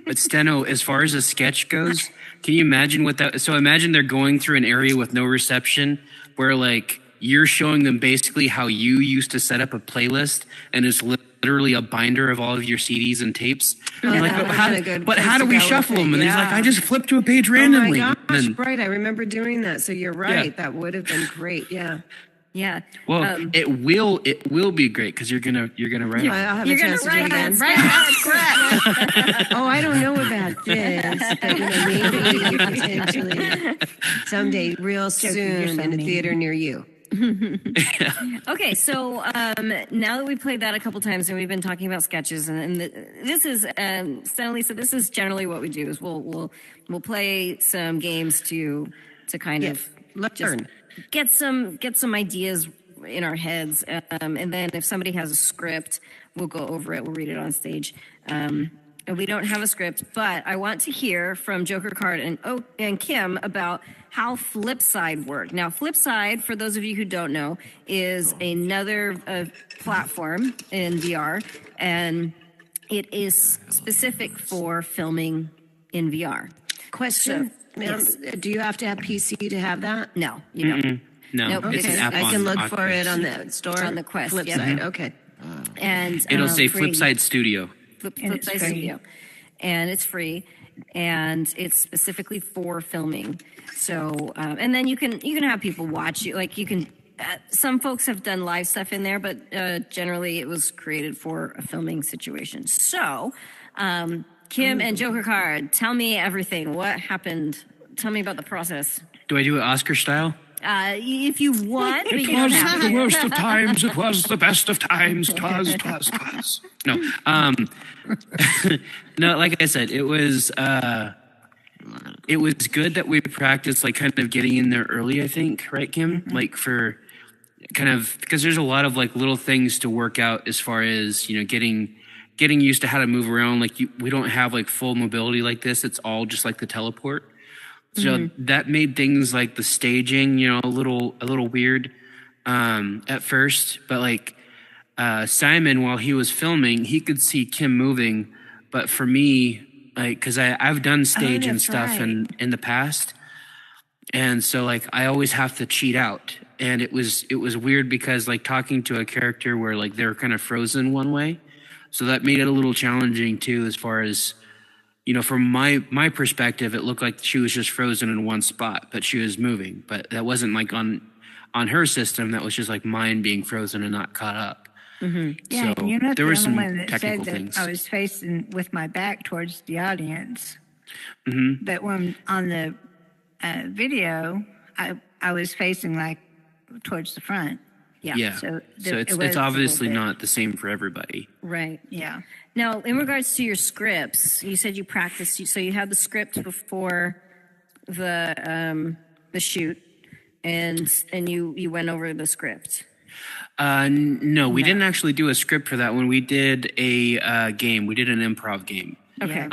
But Steno, as far as a sketch goes, can you imagine what that? So imagine they're going through an area with no reception, where like you're showing them basically how you used to set up a playlist, and it's literally a binder of all of your CDs and tapes. And you're like, that would've been a good but place how do to we go with shuffle it, them? And he's like, yeah. I just flipped to a page Oh randomly. my gosh, And then- right. I remember doing that. So you're right. Yeah. That would have been great. Yeah. Yeah. well, it will be great because you're gonna write on it. I'll have You're a gonna chance to do it write again. that. Right. That's correct. Oh, I don't know about this, but maybe potentially someday, real soon, in a theater near you. Okay, so now that we've played that a couple times and we've been talking about sketches, and this is Steno Lisa, this is generally what we do is we'll play some games to kind of Learn. get some ideas in our heads, and then if somebody has a script, we'll go over it. We'll read it on stage. And we don't have a script, but I want to hear from Joker Card and Kim about how Flipside worked. Now, Flipside, for those of you who don't know, is another platform in VR, and it is specific for filming in VR. Question, ma'am, Yes. do you have to have PC to have that? No, you don't. No, Nope, it's okay. an app I can on look for Oculus. it on the store. On the Quest, Flipside. yep. Okay. And It'll say free. Flipside Studio. And it's Flipside free. Studio, and it's free, and it's specifically for filming. So, and then you can have people watch you. Like you can, some folks have done live stuff in there, but generally it was created for a filming situation. So, Kim and Joker Card, tell me everything. What happened? Tell me about the process. Do I do it Oscar style? If you want, but It you don't was have the to. worst of times. It was the best of times. Twas. No, no. Like I said, it was good that we practiced, like kind of getting in there early. I think, right, Kim? Like for kind of because there's a lot of like little things to work out as far as getting used to how to move around. Like we don't have like full mobility like this. It's all just like the teleport. So that made things like the staging, a little weird at first. But like Simon, while he was filming, he could see Kim moving. But for me, like, because I've done stage and that's stuff right. in the past, and so like I always have to cheat out. And it was weird because like talking to a character where like they're kind of frozen one way, so that made it a little challenging too, as far as. From my perspective, it looked like she was just frozen in one spot, but she was moving. But that wasn't like on her system. That was just like mine being frozen and not caught up. Yeah, So and you're not there the were only some one that technical said that things. I was facing with my back towards the audience. Mm-hmm. But when on the video, I was facing like towards the front. Yeah. So So it it's was a obviously little bit- not the same for everybody. Right. Yeah. Now, in regards to your scripts, you said you practiced. So you had the script before the shoot, and you went over the script. No, we didn't actually do a script for that one. We did a game. We did an improv game. Okay.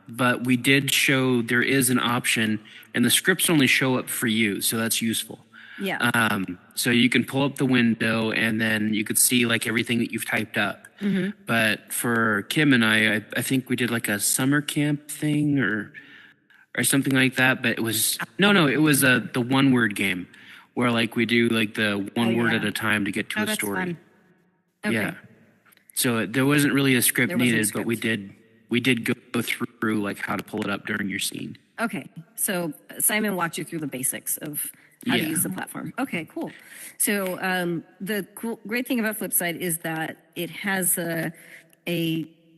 But we did show there is an option, and the scripts only show up for you, so that's useful. Yeah. So you can pull up the window, and then you could see like everything that you've typed up. But for Kim and I think we did like a summer camp thing or something like that. But it was it was the one word game where like we do like the one word at a time to get to a that's story. fun. Okay. Yeah. So there wasn't really a script There wasn't a needed, but we did go through like how to pull it up during your scene. Okay. So Simon walked you through the basics of how to Yeah. use the platform. Okay, cool. So the great thing about Flipside is that it has a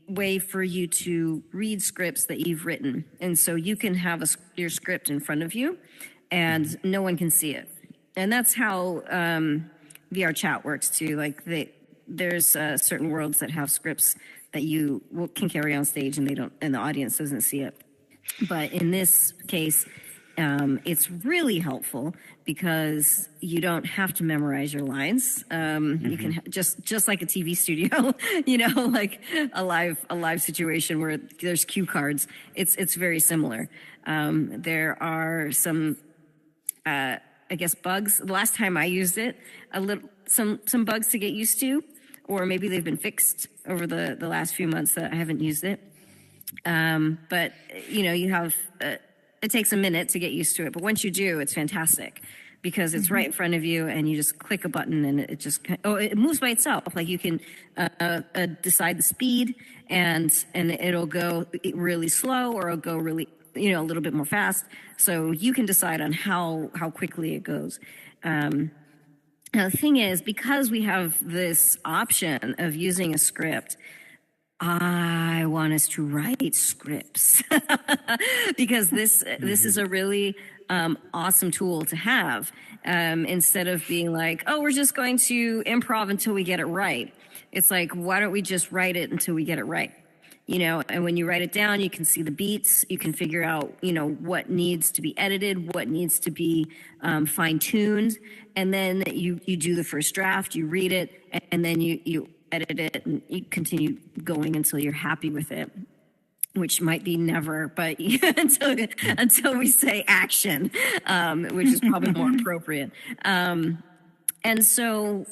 way for you to read scripts that you've written. And so you can have your script in front of you and no one can see it. And that's how VR chat works too. Like there's certain worlds that have scripts that you can carry on stage, and the audience doesn't see it. But in this case, it's really helpful because you don't have to memorize your lines. You can just like a TV studio, like a live situation where there's cue cards. It's very similar. There are some, I guess, bugs. The last time I used it, some bugs to get used to, or maybe they've been fixed over the last few months that I haven't used it. But you have. It takes a minute to get used to it, but once you do, it's fantastic because it's right in front of you, and you just click a button, and it moves by itself. Like you can decide the speed, and it'll go really slow, or it'll go really a little bit more fast. So you can decide on how quickly it goes. Now the thing is, because we have this option of using a script, I want us to write scripts because this is a really awesome tool to have instead of being like, oh, we're just going to improv until we get it right. It's like, why don't we just write it until we get it right? And when you write it down, you can see the beats, you can figure out, what needs to be edited, what needs to be fine-tuned, and then you do the first draft, you read it, and then you edit it, and you continue going until you're happy with it, which might be never, but until we say action, which is probably more appropriate. And so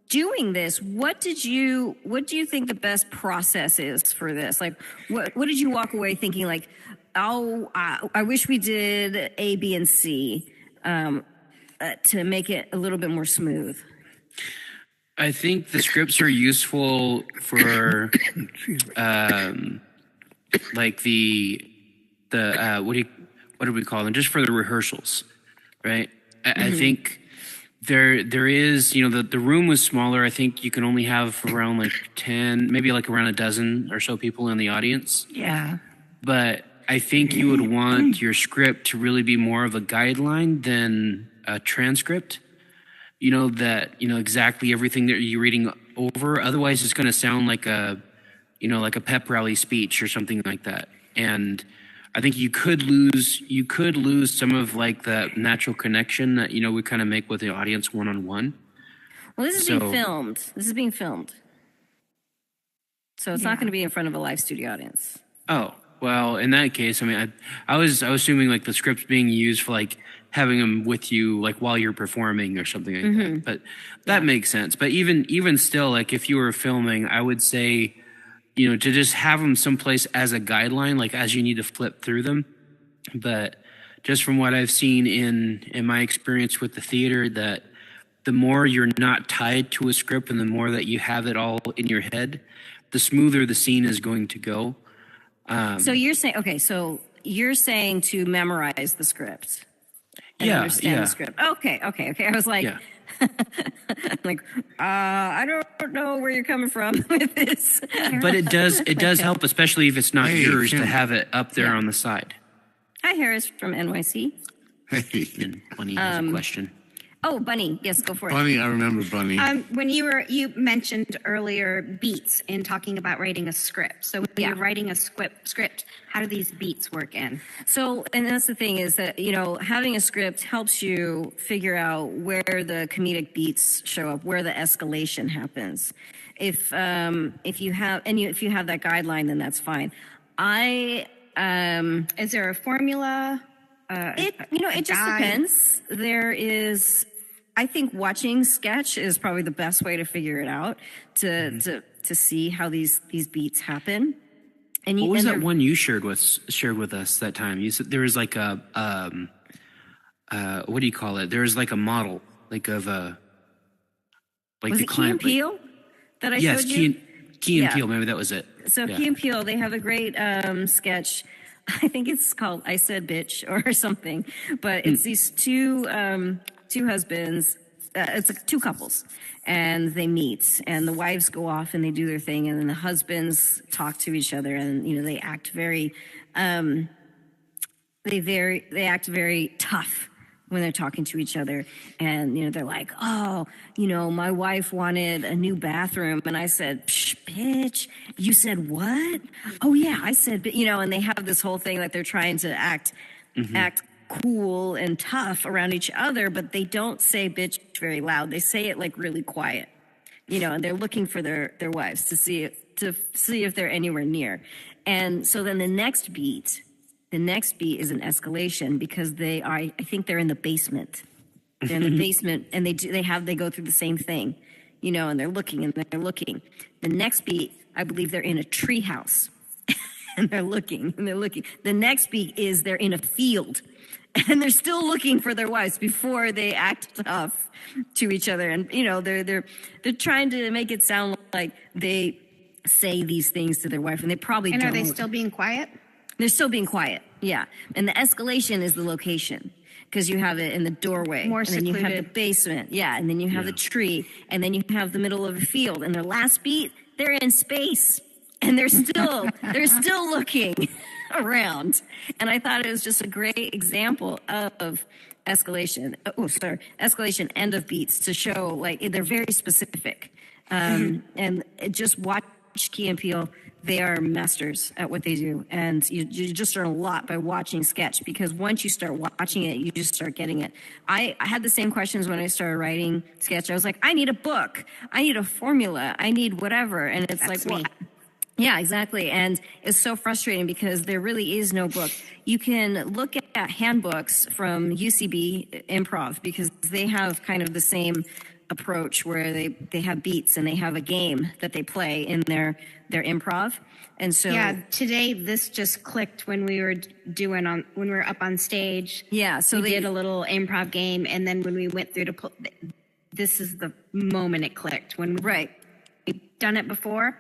doing this, what do you think the best process is for this? Like, what did you walk away thinking, like, oh, I wish we did A, B, and C to make it a little bit more smooth? I think the scripts are useful for like the what do we call them? Just for the rehearsals, right? I think there is, the room was smaller. I think you can only have around like 10, maybe like around a dozen or so people in the audience. Yeah. But I think you would want your script to really be more of a guideline than a transcript. Exactly everything that you're reading over. Otherwise, it's going to sound like a pep rally speech or something like that. And I think you could lose some of like the natural connection that, we kind of make with the audience one-on-one. Well, this is being filmed. This is being filmed. So it's not going to be in front of a live studio audience. Oh, well, in that case, I mean, I was assuming like the script's being used for like having them with you like while you're performing or something like that. But that makes sense. But even still, like if you were filming, I would say, to just have them someplace as a guideline, like as you need to flip through them. But just from what I've seen in my experience with the theater, that the more you're not tied to a script and the more that you have it all in your head, the smoother the scene is going to go. So you're saying to memorize the script. And understand the script. Okay. I was like, I don't know where you're coming from with this. But it does help, especially if it's not yours, to have it up there on the side. Hi, Harris from NYC. Hey. And Bunny has a question. Oh, Bunny. Yes, go for it. Bunny, I remember Bunny. When you mentioned earlier beats in talking about writing a script. So when you're writing a script, how do these beats work in? So, and that's the thing is that, having a script helps you figure out where the comedic beats show up, where the escalation happens. If you have that guideline, then that's fine. Is there a formula? It just depends. There is, I think watching sketch is probably the best way to figure it out, to see how these beats happen. And what was that one you shared with us that time? You said there was like a what do you call it? There was like a model, like of a like was the it client. Key and Peele that I showed you? Key and Peele, maybe that was it. So Key and Peele, they have a great sketch. I think it's called "I Said Bitch" or something, but it's these two husbands. It's like two couples, and they meet, and the wives go off and they do their thing, and then the husbands talk to each other, and they act very, they act very tough when they're talking to each other. And, they're like, oh, my wife wanted a new bathroom. And I said, psh, bitch, you said what? Oh, yeah, I said, and they have this whole thing like they're trying to act cool and tough around each other, but they don't say bitch very loud. They say it like really quiet, and they're looking for their wives to see if they're anywhere near. And so then the next beat is an escalation because I think they're in the basement. They're in the basement and they go through the same thing, and they're looking and they're looking. The next beat, I believe they're in a tree house and they're looking and they're looking. The next beat is they're in a field and they're still looking for their wives before they act tough to each other. And, they're trying to make it sound like they say these things to their wife and they probably don't. And are they still being quiet? They're still being quiet, yeah. And the escalation is the location because you have it in the doorway. More and then secluded. you have the basement, yeah. And then you have the tree. And then you have the middle of a field. And their last beat, they're in space. And they're still looking around. And I thought it was just a great example of escalation. Escalation end of beats to show like they're very specific. And just watch Key and Peele. They are masters at what they do. And you just learn a lot by watching sketch because once you start watching it, you just start getting it. I had the same questions when I started writing sketch. I was like, I need a book. I need a formula. I need whatever. And it's That's like, well, me. yeah, exactly. And it's so frustrating because there really is no book. You can look at handbooks from UCB Improv because they have kind of the same approach where they have beats and they have a game that they play in their improv. And so Yeah, today this just clicked when we were when we were up on stage. Yeah, so we they did a little improv game, and then when we went through to this is the moment it clicked. When right. we've done it before,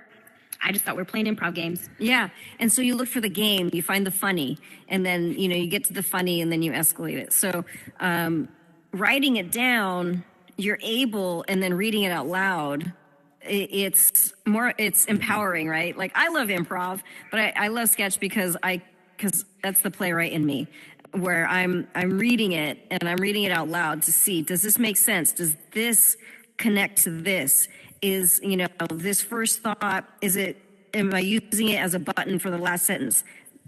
I just thought we were playing improv games. Yeah. And so you look for the game, you find the funny, and then, you get to the funny and then you escalate it. So writing it down, you're able, and then reading it out loud, it's empowering, right? Like I love improv, but I love sketch because that's the playwright in me where I'm reading it and I'm reading it out loud to see, does this make sense? Does this connect to this? Is, this first thought, am I using it as a button for the last sentence?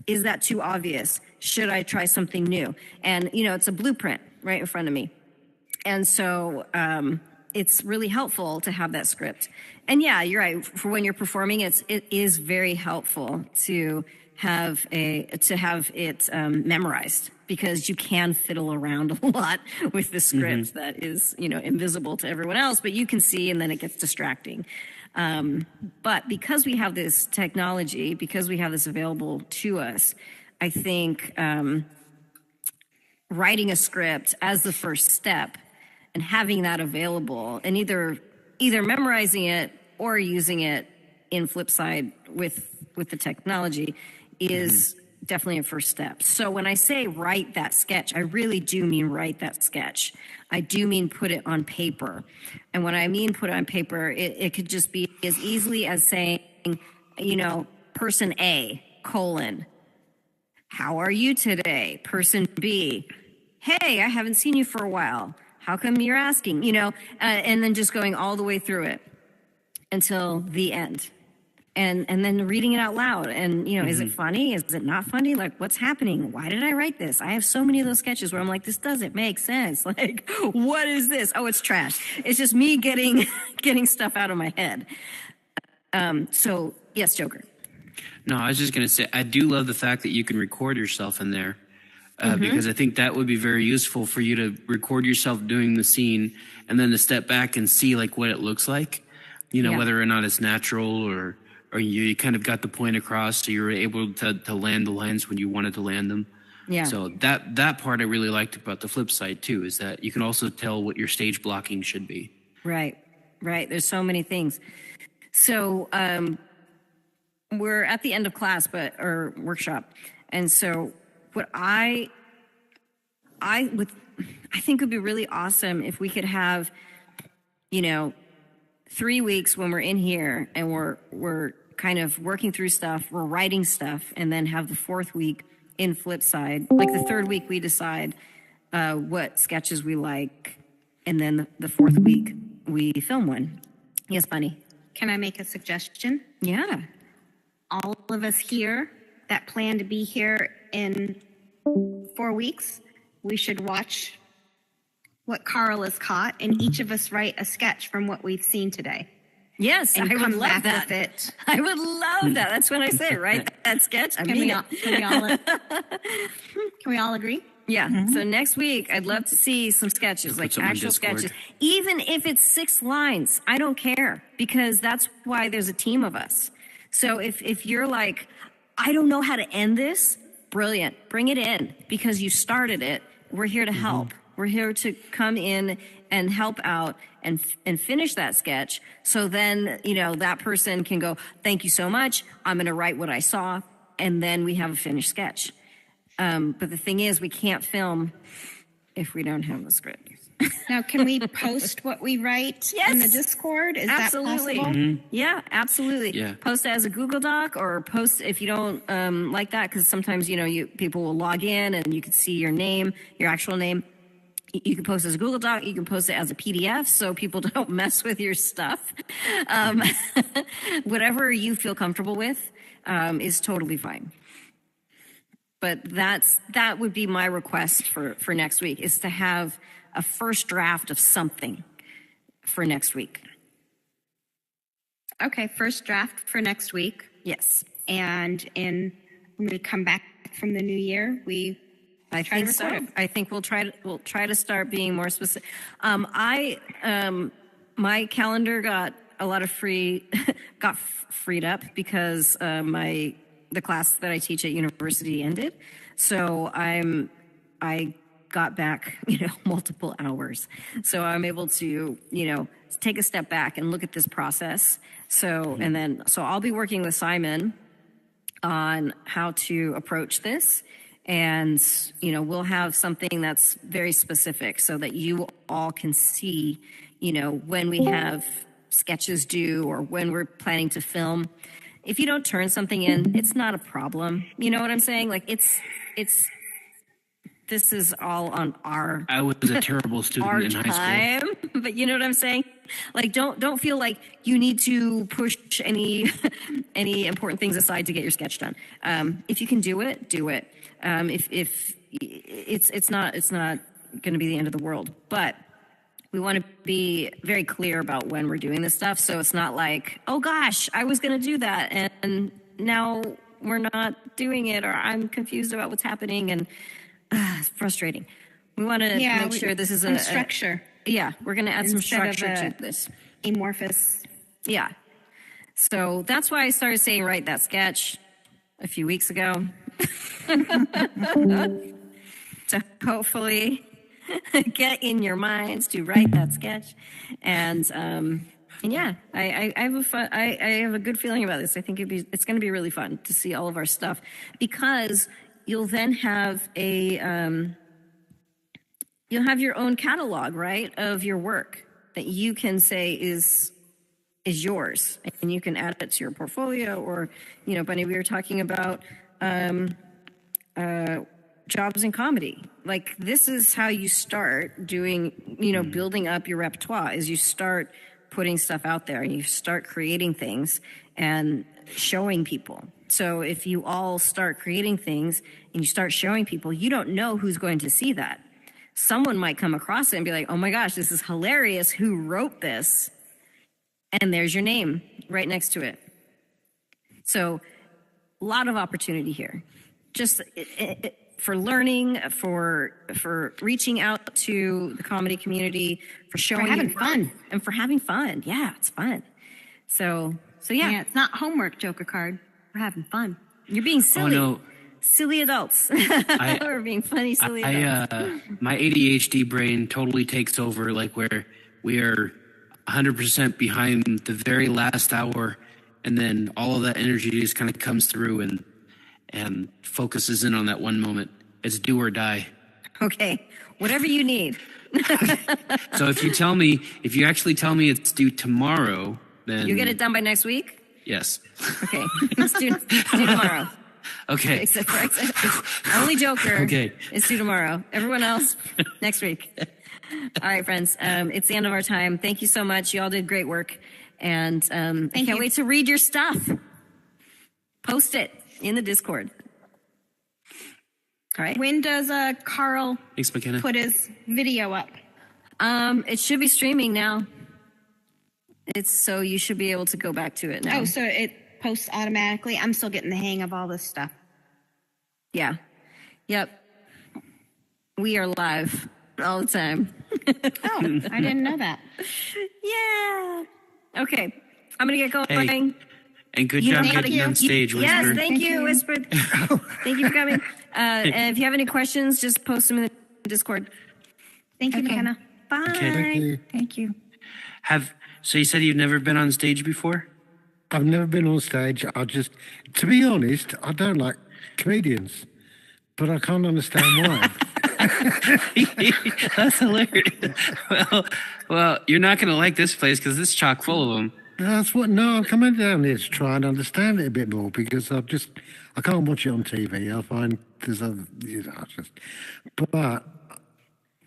Is that too obvious? Should I try something new? And, it's a blueprint right in front of me. And so it's really helpful to have that script. And yeah, you're right. For when you're performing, it is very helpful to have it memorized because you can fiddle around a lot with the script that is, invisible to everyone else, but you can see and then it gets distracting. But because we have this technology, because we have this available to us, I think writing a script as the first step and having that available and either memorizing it or using it in Flipside with the technology is definitely a first step. So when I say write that sketch, I really do mean write that sketch. I do mean put it on paper. And when I mean put it on paper, it could just be as easily as saying, person A, : how are you today? Person B, hey, I haven't seen you for a while. How come you're asking? And then just going all the way through it until the end. And then reading it out loud. And, is it funny? Is it not funny? Like, what's happening? Why did I write this? I have so many of those sketches where I'm like, this doesn't make sense. Like, what is this? Oh, it's trash. It's just me getting stuff out of my head. So, yes, Joker. No, I was just going to say, I do love the fact that you can record yourself in there. Because I think that would be very useful for you to record yourself doing the scene and then to step back and see like what it looks like, whether or not it's natural or you kind of got the point across so you were able to land the lines when you wanted to land them. Yeah. So that part I really liked about the flip side too, is that you can also tell what your stage blocking should be. Right. There's so many things. So we're at the end of class, or workshop. And so what I think would be really awesome if we could have, 3 weeks when we're in here and we're kind of working through stuff, we're writing stuff, and then have the 4th week in Flipside. Like the 3rd week we decide, what sketches we like, and then the fourth week we film one. Yes, Bunny. Can I make a suggestion? Yeah. All of us here that plan to be here in 4 weeks, we should watch what Carl has caught, and each of us write a sketch from what we've seen today. Yes, And I would come love back that. with it. I would love that. That's what I say, right? That sketch. I mean, Can we all agree? yeah. So next week, I'd love to see some sketches, like some on actual Discord. sketches. Even if it's 6 lines, I don't care, because that's why there's a team of us. So if you're like, I don't know how to end this, brilliant. Bring it in, because you started it. We're here to help. We're here to come in and help out and finish that sketch. So then, that person can go, thank you so much. I'm going to write what I saw. And then we have a finished sketch. But the thing is, we can't film if we don't have the script. Now, can we post what we write in the Discord? Is Absolutely. that possible? Yeah, absolutely. Yeah. Post it as a Google Doc, or post if you don't like that, because sometimes, people will log in and you can see your name, your actual name. You can post it as a Google Doc. You can post it as a PDF, so people don't mess with your stuff. Whatever you feel comfortable with is totally fine. But that would be my request for next week, is to have a first draft of something for next week. Okay, first draft for next week. Yes. And when we come back from the new year, I try to think so. record it. I think we'll try to start being more specific. My calendar got a lot of freed up because the class that I teach at university ended. So I got back, multiple hours. So I'm able to, take a step back and look at this process. So I'll be working with Simon on how to approach this. And, we'll have something that's very specific so that you all can see, when we have sketches due or when we're planning to film. If you don't turn something in, it's not a problem. You know what I'm saying? Like this is all on I was a terrible student in high school. But you know what I'm saying? Like, don't feel like you need to push any important things aside to get your sketch done. If you can do it, do it. If it's not going to be the end of the world, but we want to be very clear about when we're doing this stuff. So it's not like, oh gosh, I was going to do that, and now we're not doing it, or I'm confused about what's happening, and it's frustrating. We want to make sure this is a structure. We're going to add some Instead of structure to this. Amorphous. Yeah. So that's why I started saying write that sketch a few weeks ago. To hopefully get in your minds to write that sketch. And yeah, I have a good feeling about this. I think it's going to be really fun to see all of our stuff, because you'll then have you'll have your own catalog, right, of your work that you can say is yours, and you can add it to your portfolio. Or, Bunny, we were talking about jobs in comedy. Like, this is how you start doing, building up your repertoire, is you start putting stuff out there and you start creating things and showing people. So if you all start creating things and you start showing people, you don't know who's going to see that. Someone might come across it and be like, oh my gosh, this is hilarious. Who wrote this? And there's your name right next to it. So a lot of opportunity here. Just for learning, for reaching out to the comedy community, for showing For having your fun. work, and for having fun. Yeah, it's fun. So yeah. Yeah, it's not homework, Joker card. We're having fun. You're being silly. Oh, no. Silly adults. We're being funny, silly adults. My ADHD brain totally takes over, like where we are 100% behind the very last hour, and then all of that energy just kind of comes through and focuses in on that one moment. It's do or die. Okay, whatever you need. So if you actually tell me it's due tomorrow, then You get it done by next week? yes. Okay, let's do tomorrow. Okay. Except for only Joker Okay. is due tomorrow. Everyone else next week. All right, friends. It's the end of our time. Thank you so much. You all did great work. And I can't you. wait to read your stuff. Post it in the Discord. All right. When does Carl Thanks, McKenna. put his video up? It should be streaming now. So you should be able to go back to it now. Oh, so it posts automatically. I'm still getting the hang of all this stuff. Yeah. Yep. We are live all the time. Oh, I didn't know that. Yeah. Okay. I'm going to get going. Hey, and good You job know how to getting get- on stage, Whisper. Yes, thank you, Whisper. Thank you for coming. And if you have any questions, just post them in the Discord. Thank you, Okay. McKenna. Bye. Okay. Thank you. Thank you. So you said you've never been on stage before? I've never been on stage. To be honest, I don't like comedians, but I can't understand why. That's hilarious. Well, you're not going to like this place because it's chock full of them. I'm coming down here to try and understand it a bit more because I can't watch it on TV. I find there's but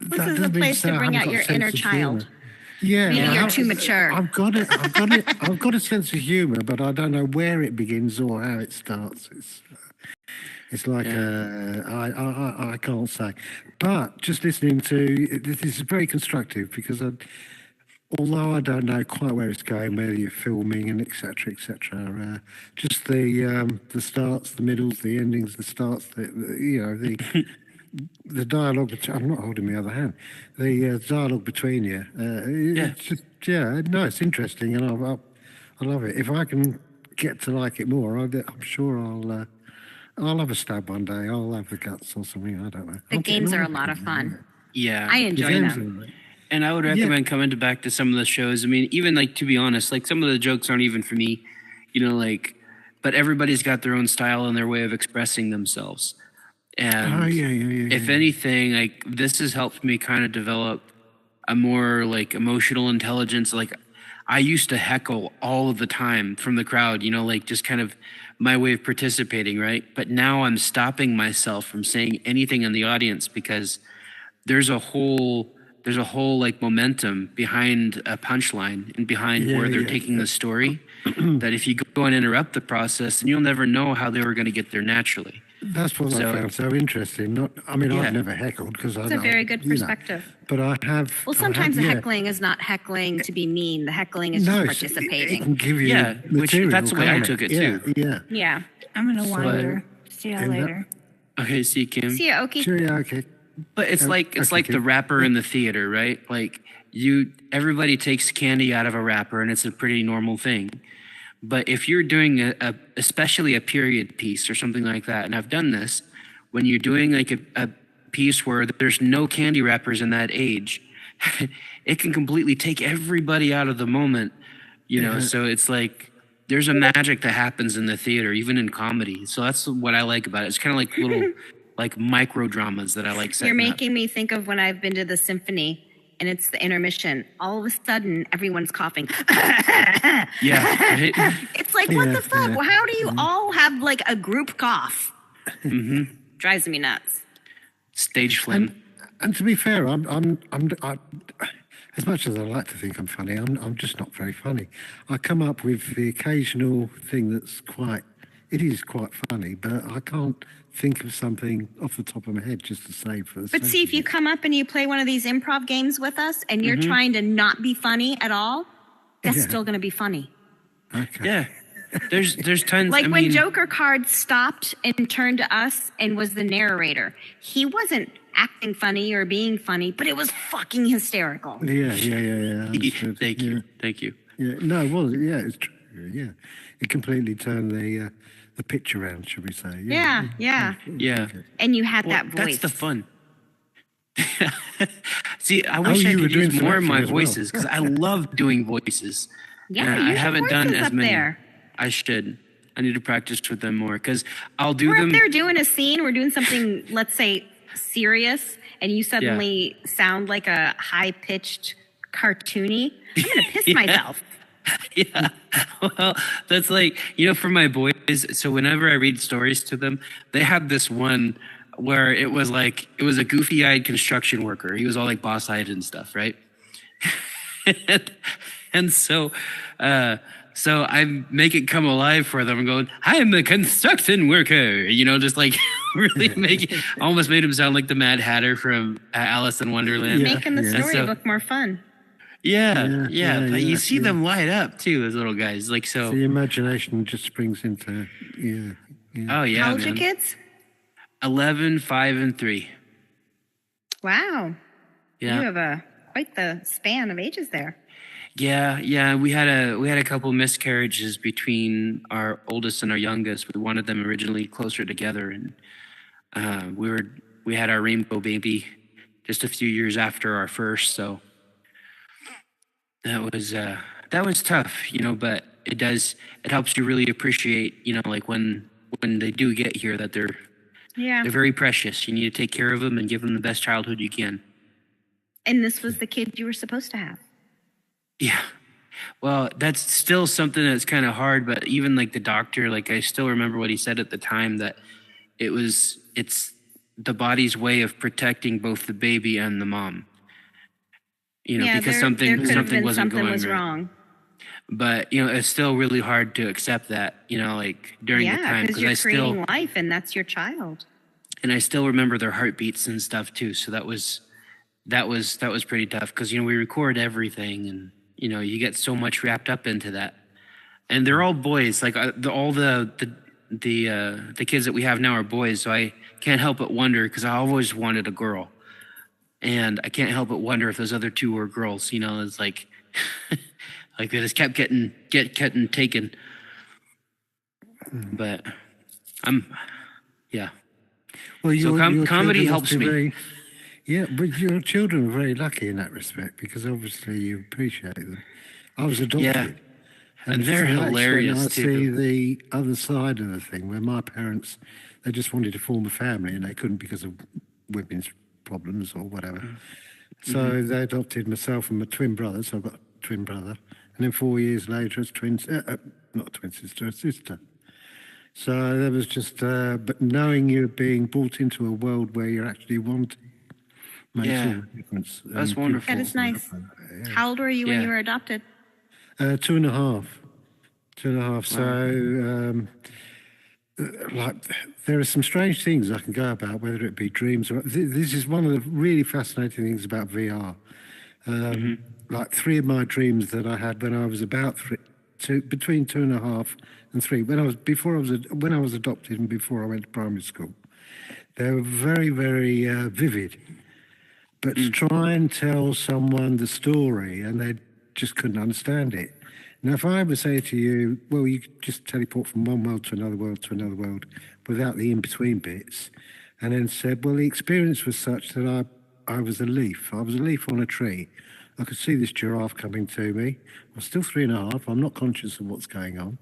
This is a place to bring out your inner child. Yeah, Maybe I you're have- too mature. I've got a sense of humour, but I don't know where it begins or how it starts. It's like I can't say. But just listening to this is very constructive because although I don't know quite where it's going, whether you're filming and etc. Just the starts, the middles, the endings, the starts, the dialogue. I'm not holding my other hand. The dialogue between you. It's just, it's interesting, and I love it. If I can get to like it more, I'm sure I'll have a stab one day. I'll have the guts or something. I don't know. The I'm getting games are a on. lot of fun. Yeah. I The enjoy games them. are- And I would recommend coming back to some of the shows. I mean, even like, to be honest, like some of the jokes aren't even for me, but everybody's got their own style and their way of expressing themselves. And if anything, like this has helped me kind of develop a more like emotional intelligence. Like I used to heckle all of the time from the crowd, like just kind of my way of participating. Right. But now I'm stopping myself from saying anything in the audience because there's a whole like momentum behind a punchline and behind where they're taking the story that if you go and interrupt the process, then you'll never know how they were going to get there naturally. That's what I found so interesting. I've never heckled because It's a very good perspective. But I have. Well, sometimes the heckling is not heckling to be mean. The heckling is just It participating. can give you which material, that's the way I can't took it too. Yeah. Yeah. I'm going to wander. See you later. Okay, see you, Kim. See ya, Oki. Cheerio, okay. But it's like okay, the rapper in the theater, right? Like everybody takes candy out of a rapper, and it's a pretty normal thing. But if you're doing especially a period piece or something like that, and I've done this, when you're doing like a piece where there's no candy wrappers in that age, it can completely take everybody out of the moment, So it's like there's a magic that happens in the theater, even in comedy. So that's what I like about it. It's kind of like little like micro dramas that I like setting You're up. making me think of when I've been to the symphony and it's the intermission. All of a sudden, everyone's coughing. Yeah. Right? It's like, what the fuck? Well, how do you all have like a group cough? Drives me nuts. Stage phlegm. And to be fair, I'm as much as I like to think I'm funny, I'm just not very funny. I come up with the occasional thing that's it is quite funny, but I can't think of something off the top of my head just to say for the But see, if you come up and you play one of these improv games with us and you're trying to not be funny at all, that's still going to be funny. Okay. Yeah. There's tons. Like when Joker Card stopped and turned to us and was the narrator, he wasn't acting funny or being funny, but it was fucking hysterical. Yeah. Understood. Thank you. Thank you. Yeah. No, it was. Yeah, it's true. Yeah. It completely turned the pitch around, should we say? Yeah. Yeah. And you had Well, that voice. that's the fun. See, I wish I you were could doing use some more of my acting as well. voices because I love doing voices. Yeah, And use I your haven't done voices as up many. there. I should. I need to practice with them more because I'll do We're them. up there doing a scene, we're doing something, let's say, serious, and you suddenly sound like a high-pitched cartoony. I'm going to piss myself. Yeah. Well, that's like, for my boys. So whenever I read stories to them, they have this one where it was a goofy eyed construction worker. He was all like boss eyed and stuff, right? and so I make it come alive for them. I'm going, I'm a construction worker, just like really almost made him sound like the Mad Hatter from Alice in Wonderland. Making the storybook more fun. Yeah. But you see them light up too, those little guys. Like so. The imagination just springs into Oh yeah. How old are your man. kids? 11, 5, and 3. Wow. Yeah. You have quite the span of ages there. Yeah. We had a couple miscarriages between our oldest and our youngest. We wanted them originally closer together, and we had our rainbow baby just a few years after our first. So that was tough, But it helps you really appreciate, like when they do get here, that they're very precious. You need to take care of them and give them the best childhood you can. And this was the kid you were supposed to have. Yeah. Well, that's still something that's kind of hard, but even like the doctor, like I still remember what he said at the time, that it's the body's way of protecting both the baby and the mom. Because something wasn't going was right. wrong. But it's still really hard to accept that, like during the time, because you're creating life and that's your child. And I still remember their heartbeats and stuff too. So that was pretty tough because we record everything, and you get so much wrapped up into that. And they're all boys. Like all the kids that we have now are boys. So I can't help but wonder, because I always wanted a girl, and I can't help but wonder if those other two were girls. It's like like they just kept getting taken. But yeah. Well, your comedy children helps must be me. Yeah, but your children are very lucky in that respect, because obviously you appreciate them. I was adopted. Yeah. And they're to that extent, hilarious, I too. see the other side of the thing, where my parents, they just wanted to form a family and they couldn't because of women's problems or whatever. So they adopted myself and my twin brother. So I've got a twin brother. And then 4 years later, it's not a twin sister, a sister. So there was just, but knowing you're being brought into a world where you're actually wanted makes all the difference. That's wonderful. That is nice. How old were you when you were adopted? 2.5. 2.5. So, there are some strange things I can go about, whether it be dreams or. This is one of the really fascinating things about VR. Like 3 of my dreams that I had when I was about between 2.5 and 3, when I was adopted and before I went to primary school, they were very, very vivid. But to try and tell someone the story, and they just couldn't understand it. Now, if I ever say to you, well, you could just teleport from one world to another world without the in-between bits, and then said, well, the experience was such that I was a leaf. I was a leaf on a tree. I could see this giraffe coming to me. I'm still 3.5. I'm not conscious of what's going on.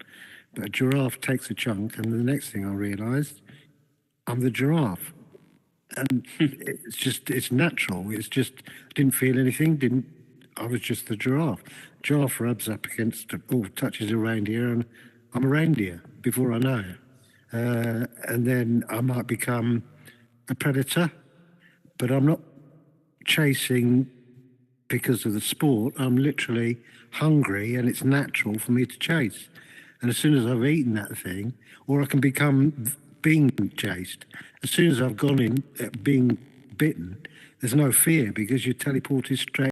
But a giraffe takes a chunk, and the next thing I realised, I'm the giraffe. And it's natural. It's just, I didn't feel anything, I was just the giraffe. Giraffe rubs up against, touches a reindeer, and I'm a reindeer before I know it. And then I might become a predator, but I'm not chasing because of the sport. I'm literally hungry, and it's natural for me to chase. And as soon as I've eaten that thing, or I can become being chased, as soon as I've gone in being bitten, there's no fear because you're teleported straight